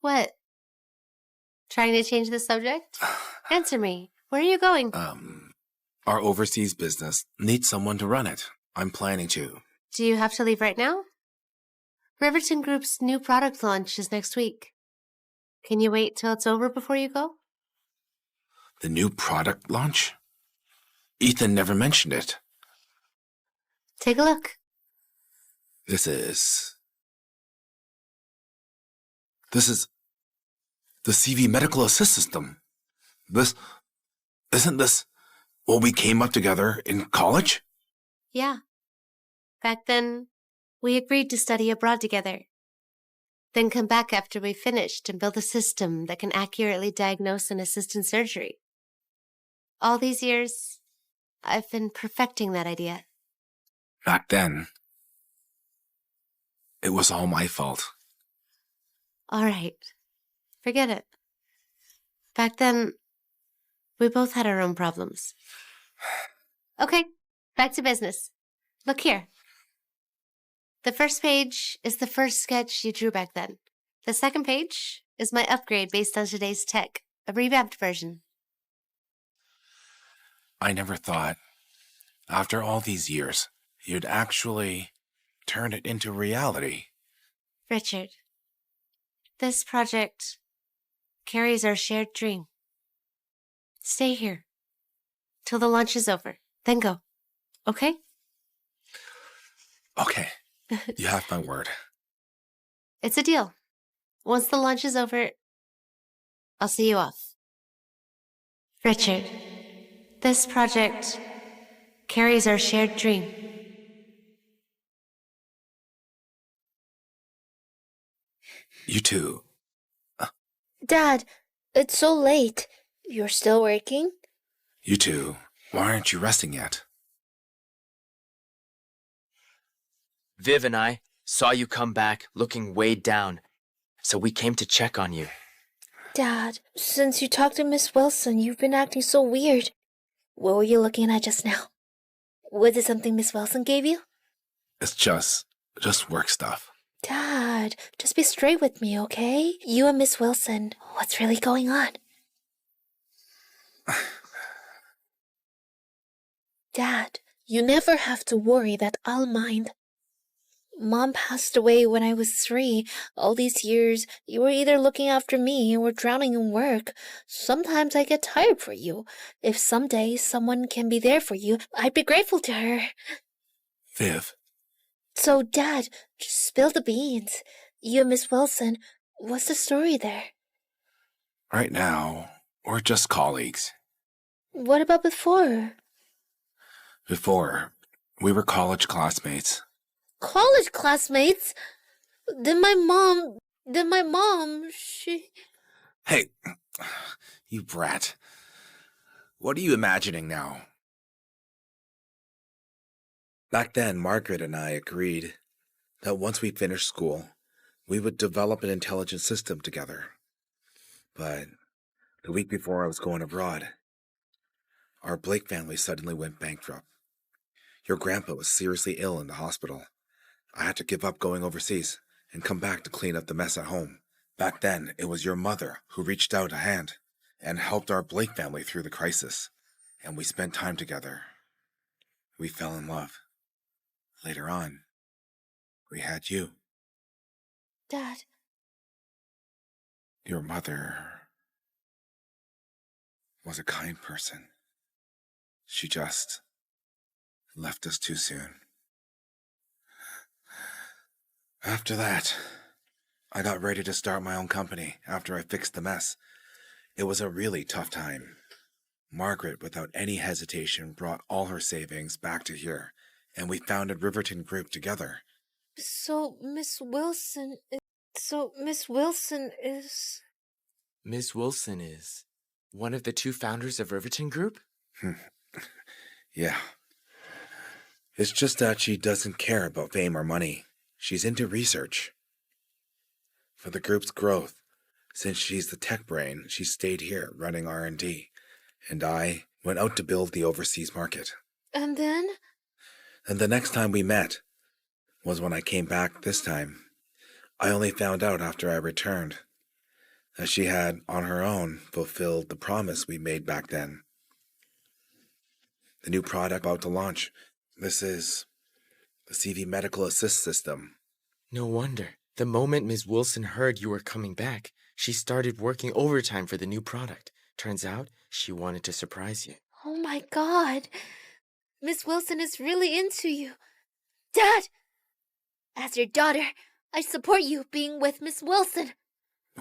What? Trying to change the subject? Answer me. Where are you going? Our overseas business needs someone to run it. I'm planning to. Do you have to leave right now? Riverton Group's new product launch is next week. Can you wait till it's over before you go? The new product launch? Ethan never mentioned it. Take a look. This is the CV Medical Assist System. Isn't this what we came up together in college? Yeah. Back then, we agreed to study abroad together. Then come back after we finished and build a system that can accurately diagnose and assist in surgery. All these years, I've been perfecting that idea. Back then, it was all my fault. All right. Forget it. Back then, we both had our own problems. Okay, back to business. Look here. The first page is the first sketch you drew back then. The second page is my upgrade based on today's tech, a revamped version. I never thought, after all these years, you'd actually turn it into reality. Richard, this project carries our shared dream. Stay here till the launch is over, then go. Okay? Okay, you have my word. It's a deal. Once the launch is over, I'll see you off. Richard, this project carries our shared dream. You too. Dad, it's so late. You're still working? You too. Why aren't you resting yet? Viv and I saw you come back looking weighed down, so we came to check on you. Dad, since you talked to Miss Wilson, you've been acting so weird. What were you looking at just now? Was it something Miss Wilson gave you? It's just work stuff. Dad, just be straight with me, okay? You and Miss Wilson, what's really going on? Dad, you never have to worry that I'll mind. Mom passed away when I was 3. All these years, you were either looking after me or drowning in work. Sometimes I get tired for you. If someday someone can be there for you, I'd be grateful to her. Viv. So, Dad, just spill the beans. You and Miss Wilson, what's the story there? Right now, we're just colleagues. What about before? Before, we were college classmates. College classmates? Then my mom, she... Hey, you brat. What are you imagining now? Back then, Margaret and I agreed that once we finished school, we would develop an intelligent system together. But the week before I was going abroad, our Blake family suddenly went bankrupt. Your grandpa was seriously ill in the hospital. I had to give up going overseas and come back to clean up the mess at home. Back then, it was your mother who reached out a hand and helped our Blake family through the crisis. And we spent time together. We fell in love. Later on, we had you. Dad. Your mother was a kind person. She just left us too soon. After that, I got ready to start my own company after I fixed the mess. It was a really tough time. Margaret, without any hesitation, brought all her savings back to here, and we founded Riverton Group together. So Miss Wilson is... Ms. Wilson is one of the two founders of Riverton Group? Yeah. It's just that she doesn't care about fame or money. She's into research. For the group's growth, since she's the tech brain, she stayed here running R&D, and I went out to build the overseas market. And then? And the next time we met was when I came back this time. I only found out after I returned that she had, on her own, fulfilled the promise we made back then. The new product about to launch. This is the CV Medical Assist System. No wonder. The moment Ms. Wilson heard you were coming back, she started working overtime for the new product. Turns out, she wanted to surprise you. Oh my God. Miss Wilson is really into you. Dad! As your daughter, I support you being with Miss Wilson.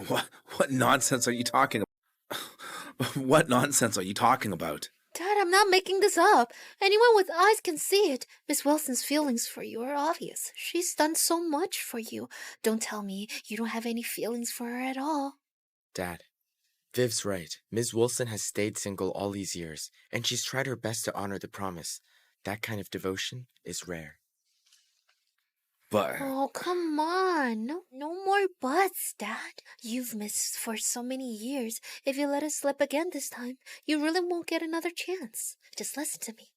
What nonsense are you talking about? What nonsense are you talking about? Dad, I'm not making this up. Anyone with eyes can see it. Miss Wilson's feelings for you are obvious. She's done so much for you. Don't tell me you don't have any feelings for her at all. Dad, Viv's right. Ms. Wilson has stayed single all these years, and she's tried her best to honor the promise. That kind of devotion is rare. But... Oh, come on. No more buts, Dad. You've missed for so many years. If you let us slip again this time, you really won't get another chance. Just listen to me.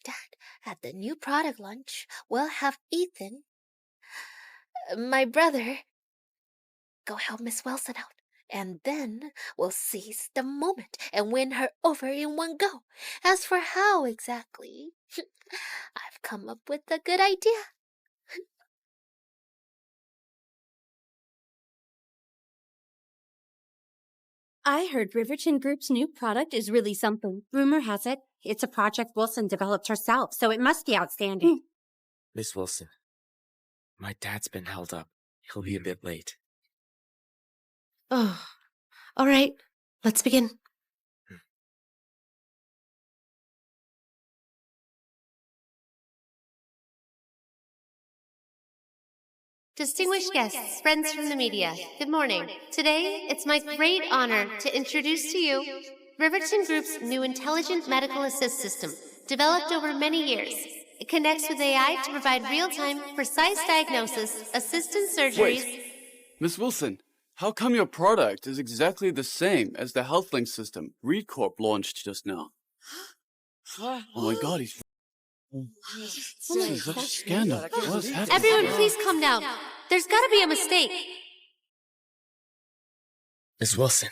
Dad, at the new product launch, we'll have Ethan, my brother, go help Miss Wilson out. And then we'll seize the moment and win her over in one go. As for how exactly, I've come up with a good idea. I heard Riverton Group's new product is really something. Rumor has it, it's a project Wilson developed herself, so it must be outstanding. Miss Wilson, my dad's been held up. He'll be a bit late. Oh, all right. Let's begin. Distinguished guests, friends from the media, good morning. Today, it's my great honor to introduce to you Riverton Group's new intelligent medical assist system, developed over many years. It connects with AI to provide real-time, precise diagnosis, assistant surgeries... Wait, Miss Wilson, how come your product is exactly the same as the HealthLink system Reed Corp launched just now? Oh my God, he's... This is such a scandal. What is happening? Everyone, please calm down. There's gotta be a mistake. Miss Wilson,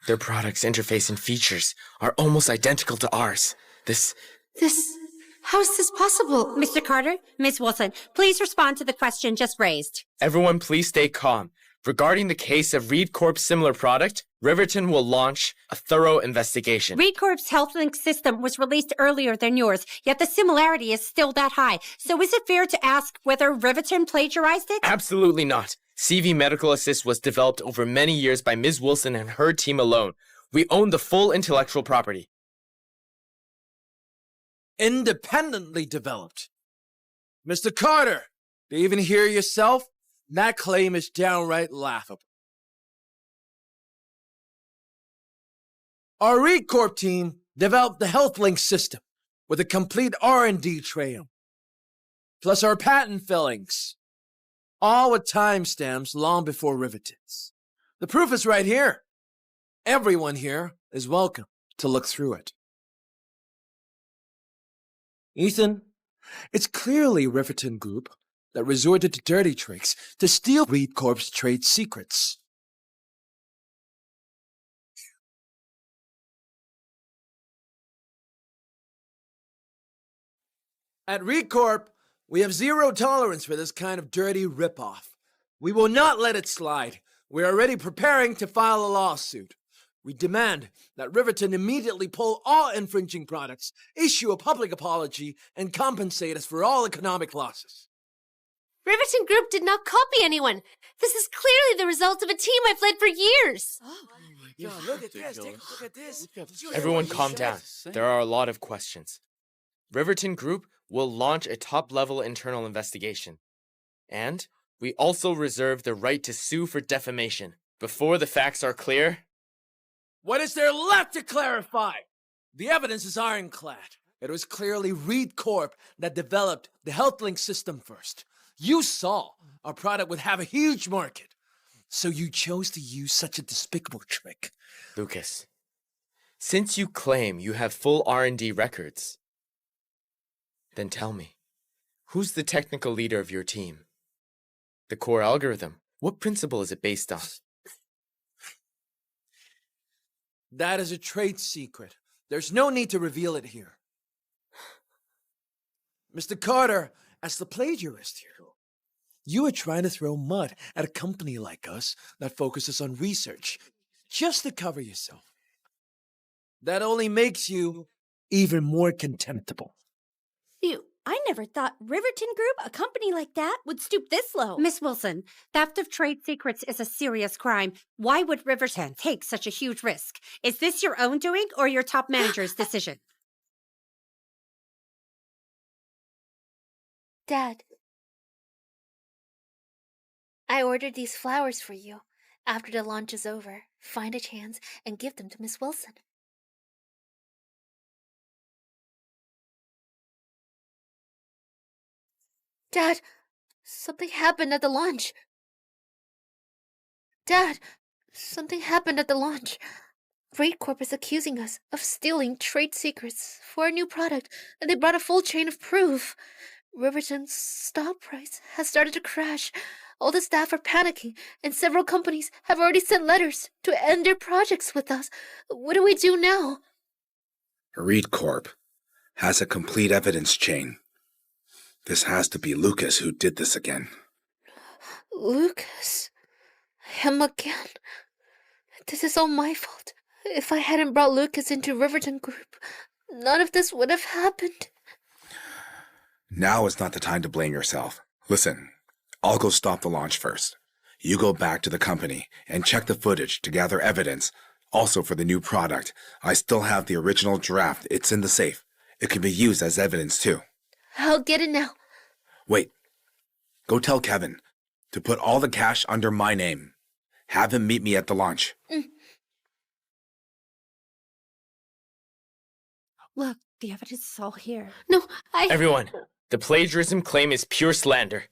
their product's interface and features are almost identical to ours. How is this possible? Mr. Carter, Miss Wilson, please respond to the question just raised. Everyone, please stay calm. Regarding the case of Reed Corp's similar product, Riverton will launch a thorough investigation. Reed Corp's HealthLink system was released earlier than yours, yet the similarity is still that high. So is it fair to ask whether Riverton plagiarized it? Absolutely not. CV Medical Assist was developed over many years by Ms. Wilson and her team alone. We own the full intellectual property. Independently developed. Mr. Carter, do you even hear yourself? That claim is downright laughable. Our Reed Corp team developed the HealthLink system with a complete R&D trail, plus our patent fillings, all with timestamps long before Riverton's. The proof is right here. Everyone here is welcome to look through it. Ethan, it's clearly Riverton Group that resorted to dirty tricks to steal Reed Corp's trade secrets. At Reed Corp, we have zero tolerance for this kind of dirty ripoff. We will not let it slide. We are already preparing to file a lawsuit. We demand that Riverton immediately pull all infringing products, issue a public apology, and compensate us for all economic losses. Riverton Group did not copy anyone. This is clearly the result of a team I've led for years. God, look at this. Take a look at this. Everyone calm down. There are a lot of questions. Riverton Group will launch a top-level internal investigation. And we also reserve the right to sue for defamation. Before the facts are clear... What is there left to clarify? The evidence is ironclad. It was clearly Reed Corp that developed the HealthLink system first. You saw our product would have a huge market. So you chose to use such a despicable trick. Lucas, since you claim you have full R&D records, then tell me, who's the technical leader of your team? The core algorithm, what principle is it based on? That is a trade secret. There's no need to reveal it here. Mr. Carter, as the plagiarist here, you are trying to throw mud at a company like us that focuses on research, just to cover yourself. That only makes you even more contemptible. I never thought Riverton Group, a company like that, would stoop this low. Miss Wilson, theft of trade secrets is a serious crime. Why would Riverton take such a huge risk? Is this your own doing or your top manager's decision? Dad, I ordered these flowers for you. After the launch is over, find a chance and give them to Miss Wilson. Dad, something happened at the launch. Dad, something happened at the launch. Reed Corp is accusing us of stealing trade secrets for a new product, and they brought a full chain of proof. Riverton's stock price has started to crash. All the staff are panicking, and several companies have already sent letters to end their projects with us. What do we do now? Reed Corp has a complete evidence chain. This has to be Lucas who did this again. Lucas? Him again? This is all my fault. If I hadn't brought Lucas into Riverton Group, none of this would have happened. Now is not the time to blame yourself. Listen, I'll go stop the launch first. You go back to the company and check the footage to gather evidence. Also for the new product, I still have the original draft. It's in the safe. It can be used as evidence too. I'll get it now. Wait. Go tell Kevin to put all the cash under my name. Have him meet me at the launch. Look, the evidence is all here. No, Everyone, the plagiarism claim is pure slander.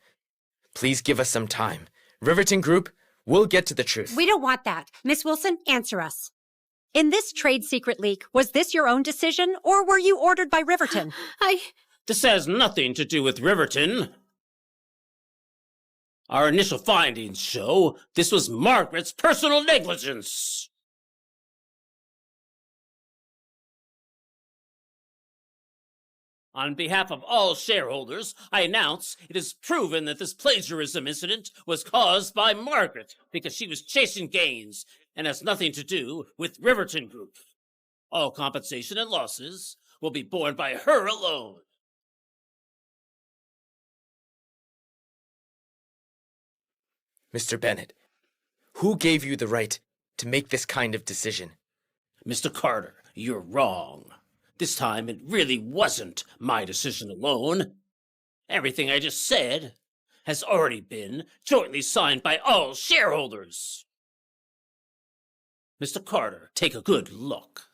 Please give us some time. Riverton Group, we'll get to the truth. We don't want that. Miss Wilson, answer us. In this trade secret leak, was this your own decision, or were you ordered by Riverton? This has nothing to do with Riverton. Our initial findings show this was Margaret's personal negligence. On behalf of all shareholders, I announce it is proven that this plagiarism incident was caused by Margaret because she was chasing gains and has nothing to do with Riverton Group. All compensation and losses will be borne by her alone. Mr. Bennett, who gave you the right to make this kind of decision? Mr. Carter, you're wrong. This time it really wasn't my decision alone. Everything I just said has already been jointly signed by all shareholders. Mr. Carter, take a good look.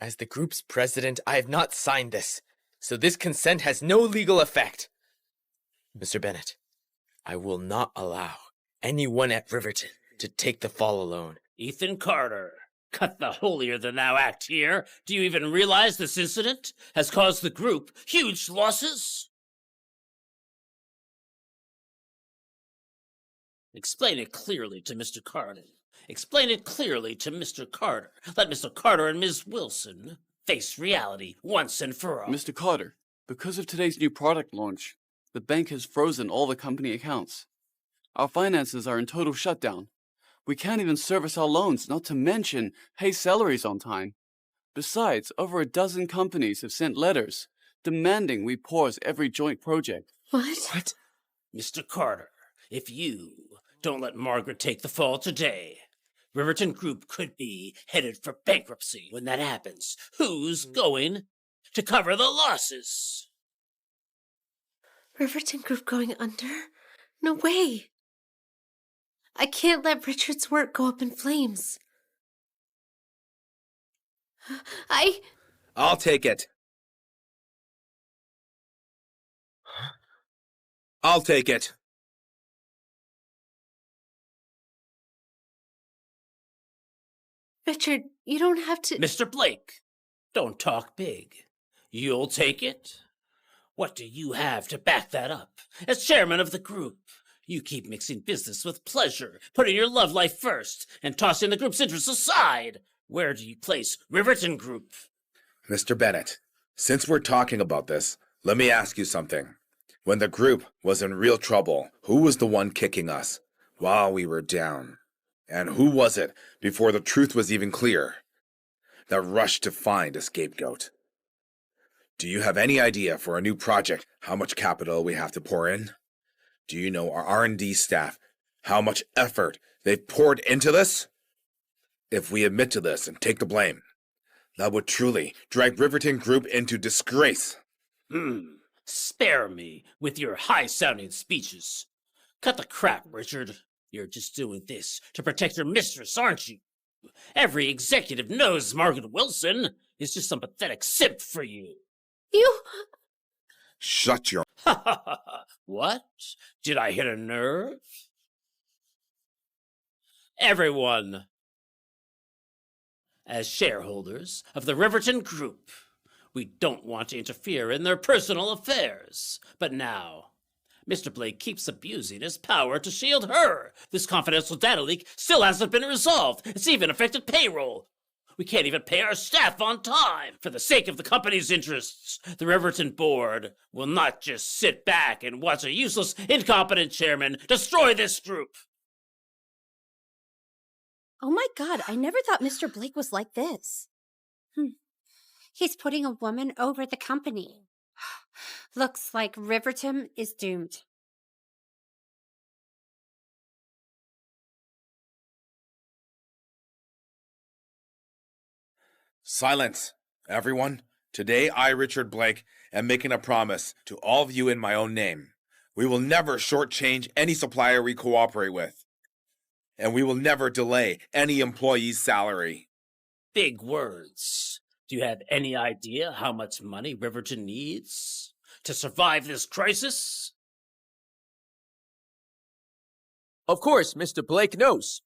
As the group's president, I have not signed this, so this consent has no legal effect. Mr. Bennett, I will not allow anyone at Riverton to take the fall alone. Ethan Carter, cut the holier-than-thou act here. Do you even realize this incident has caused the group huge losses? Explain it clearly to Mr. Carter. Explain it clearly to Mr. Carter. Let Mr. Carter and Ms. Wilson face reality once and for all. Mr. Carter, because of today's new product launch, the bank has frozen all the company accounts. Our finances are in total shutdown. We can't even service our loans, not to mention pay salaries on time. Besides, over a dozen companies have sent letters demanding we pause every joint project. What? Mr. Carter, if you don't let Margaret take the fall today, Riverton Group could be headed for bankruptcy. When that happens, who's going to cover the losses? Riverton Group going under? No way. I can't let Richard's work go up in flames. I'll take it. I'll take it. Richard, you don't have to. Mr. Blake, don't talk big. You'll take it? What do you have to back that up? As chairman of the group, you keep mixing business with pleasure, putting your love life first, and tossing the group's interests aside. Where do you place Riverton Group? Mr. Bennett, since we're talking about this, let me ask you something. When the group was in real trouble, who was the one kicking us while we were down? And who was it, before the truth was even clear, that rushed to find a scapegoat? Do you have any idea for a new project how much capital we have to pour in? Do you know our R&D staff, how much effort they've poured into this? If we admit to this and take the blame, that would truly drag Riverton Group into disgrace. Spare me with your high-sounding speeches. Cut the crap, Richard. You're just doing this to protect your mistress, aren't you? Every executive knows Margaret Wilson is just some pathetic simp for you. You... Shut your... What? Did I hit a nerve? Everyone, as shareholders of the Riverton Group, we don't want to interfere in their personal affairs. But now, Mr. Blake keeps abusing his power to shield her. This confidential data leak still hasn't been resolved. It's even affected payroll. We can't even pay our staff on time. For the sake of the company's interests, the Riverton board will not just sit back and watch a useless, incompetent chairman destroy this group. Oh my God, I never thought Mr. Blake was like this. He's putting a woman over the company. Looks like Riverton is doomed. Silence, everyone. Today, I, Richard Blake, am making a promise to all of you in my own name. We will never shortchange any supplier we cooperate with. And we will never delay any employee's salary. Big words. Do you have any idea how much money Riverton needs to survive this crisis? Of course, Mr. Blake knows.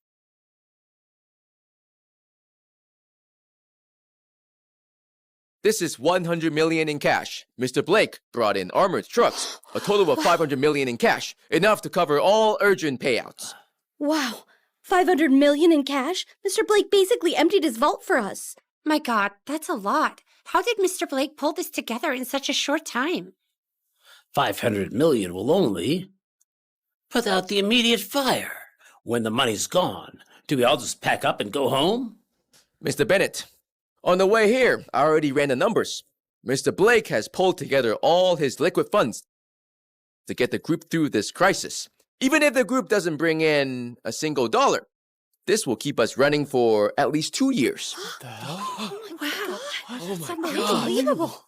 This is 100 million in cash. Mr. Blake brought in armored trucks, a total of 500 million in cash, enough to cover all urgent payouts. Wow, 500 million in cash? Mr. Blake basically emptied his vault for us. My God, that's a lot. How did Mr. Blake pull this together in such a short time? 500 million will only put out the immediate fire. When the money's gone, do we all just pack up and go home? Mr. Bennett, on the way here, I already ran the numbers. Mr. Blake has pulled together all his liquid funds to get the group through this crisis. Even if the group doesn't bring in a single dollar, this will keep us running for at least 2 years. Oh my wow, that's Unbelievable.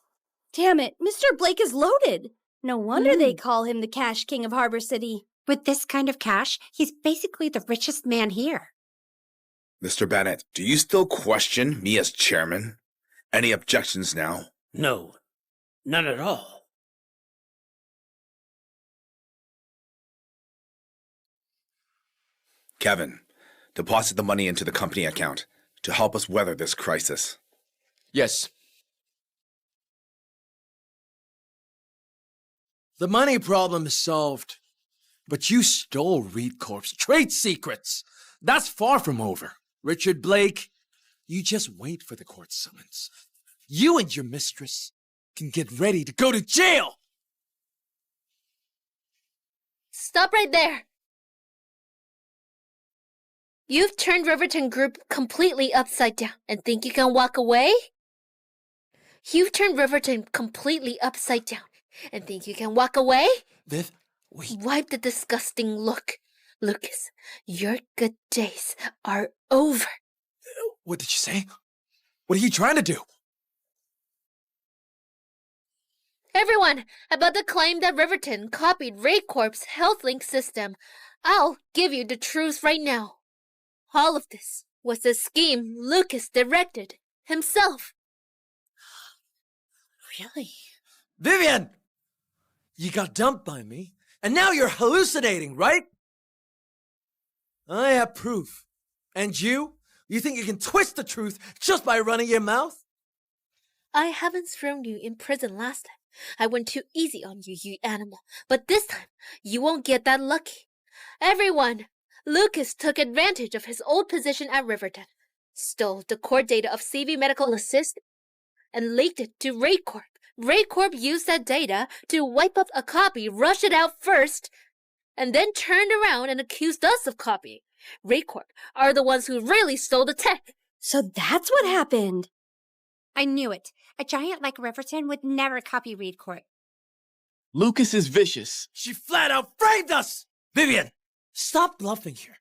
Damn it, Mr. Blake is loaded. No wonder they call him the Cash King of Harbor City. With this kind of cash, he's basically the richest man here. Mr. Bennett, do you still question me as chairman? Any objections now? No, none at all. Kevin, deposit the money into the company account to help us weather this crisis. Yes. The money problem is solved. But you stole Reed Corp's trade secrets. That's far from over. Richard Blake, you just wait for the court summons. You and your mistress can get ready to go to jail. Stop right there. You've turned Riverton Group completely upside down and think you can walk away? You've turned Riverton completely upside down and think you can walk away? Viv, Wipe the disgusting look. Lucas, your good days are over. What did you say? What are you trying to do? Everyone, about the claim that Riverton copied RayCorp's HealthLink system, I'll give you the truth right now. All of this was a scheme Lucas directed himself. Really? Vivian! You got dumped by me, and now you're hallucinating, right? I have proof. And you? You think you can twist the truth just by running your mouth? I haven't thrown you in prison last time. I went too easy on you, you animal. But this time, you won't get that lucky. Everyone, Lucas took advantage of his old position at Riverton, stole the core data of CV Medical Assist, and leaked it to RayCorp. RayCorp used that data to wipe up a copy, rush it out first, and then turned around and accused us of copying. RayCorp are the ones who really stole the tech. So that's what happened. I knew it. A giant like Riverton would never copy RayCorp. Lucas is vicious. She flat out framed us! Vivian, stop bluffing here.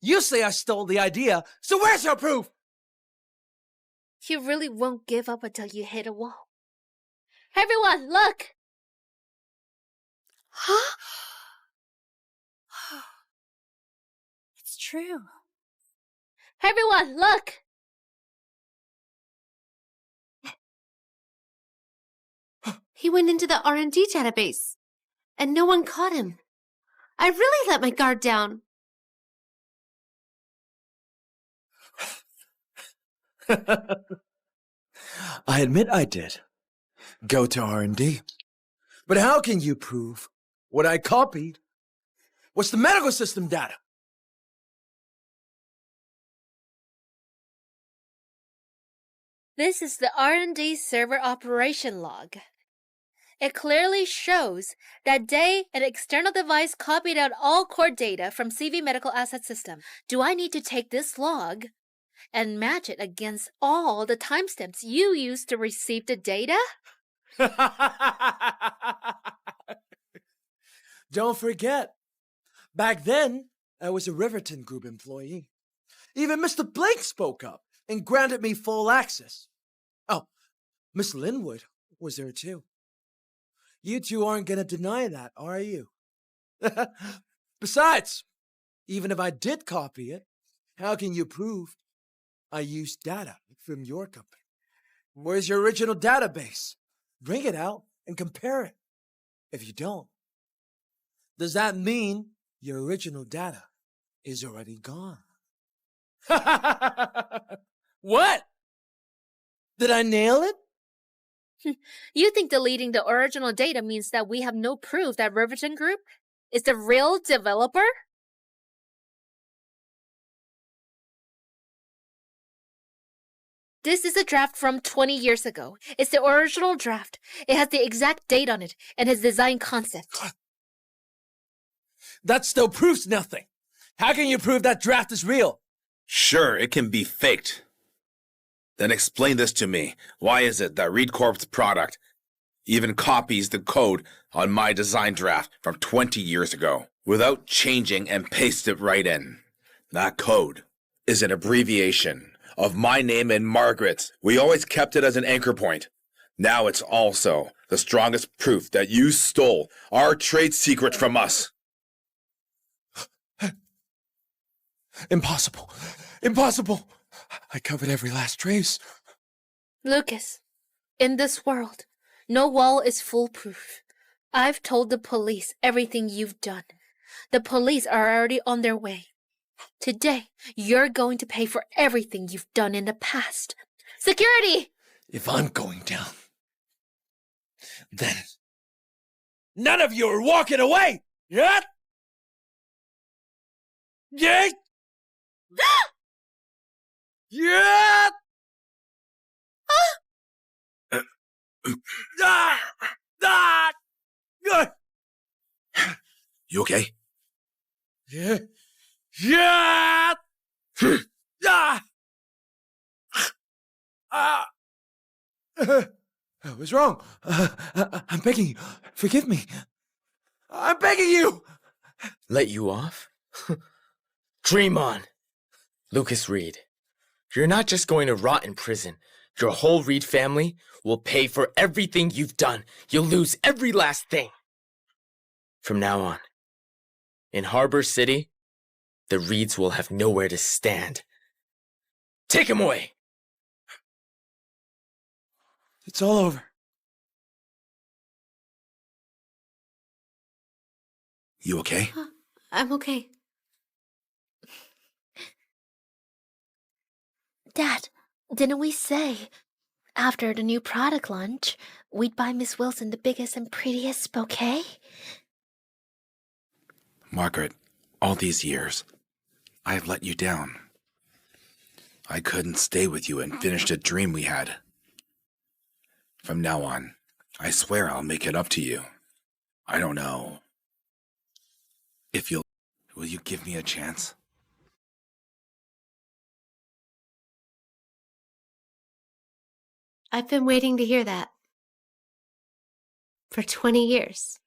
You say I stole the idea, so where's your proof? You really won't give up until you hit a wall. Everyone, look! Huh? It's true. Everyone, look! He went into the R&D database, and no one caught him. I really let my guard down. I admit I did. Go to R&D. But how can you prove what I copied was the medical system data? This is the R&D server operation log. It clearly shows that they, an external device, copied out all core data from CV Medical Asset System. Do I need to take this log and match it against all the timestamps you used to receive the data? Don't forget, back then, I was a Riverton Group employee. Even Mr. Blake spoke up and granted me full access. Oh, Miss Linwood was there too. You two aren't gonna deny that, are you? Besides, even if I did copy it, how can you prove I used data from your company? Where's your original database? Bring it out and compare it. If you don't, does that mean your original data is already gone? What? Did I nail it? You think deleting the original data means that we have no proof that Riverton Group is the real developer? This is a draft from 20 years ago. It's the original draft. It has the exact date on it and his design concept. That still proves nothing. How can you prove that draft is real? Sure, it can be faked. Then explain this to me. Why is it that RayCorp's product even copies the code on my design draft from 20 years ago without changing and paste it right in? That code is an abbreviation of my name and Margaret's. We always kept it as an anchor point. Now it's also the strongest proof that you stole our trade secret from us. Impossible. Impossible. I covered every last trace. Lucas, in this world, no wall is foolproof. I've told the police everything you've done. The police are already on their way. Today, you're going to pay for everything you've done in the past. Security! If I'm going down, then none of you are walking away! Yeah? Yeah? Yeah! You okay? Yeah. Yeah. I was wrong. I'm begging you. Forgive me. I'm begging you. Let you off? Dream on. Lucas Reed, you're not just going to rot in prison. Your whole Reed family will pay for everything you've done. You'll lose every last thing. From now on, in Harbor City, the Reeds will have nowhere to stand. Take him away. It's all over. You okay? I'm okay. Dad, didn't we say after the new product launch, we'd buy Miss Wilson the biggest and prettiest bouquet? Margaret, all these years, I've let you down. I couldn't stay with you and finish the dream we had. From now on, I swear I'll make it up to you. I don't know if you'll... Will you give me a chance? I've been waiting to hear that. For 20 years.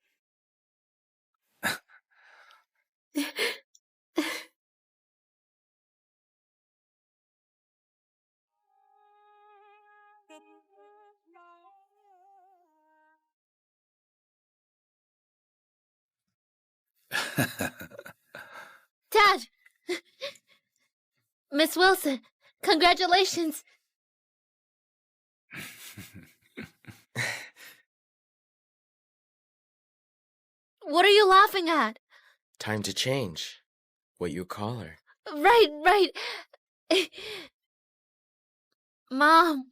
Dad! Miss Wilson, congratulations! What are you laughing at? Time to change what you call her. Right. Mom.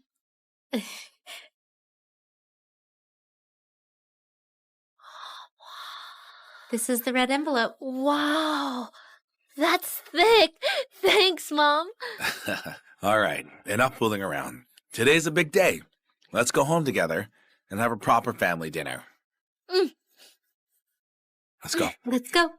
This is the red envelope. Wow, that's thick. Thanks, Mom. All right, enough fooling around. Today's a big day. Let's go home together and have a proper family dinner. Let's go. Let's go.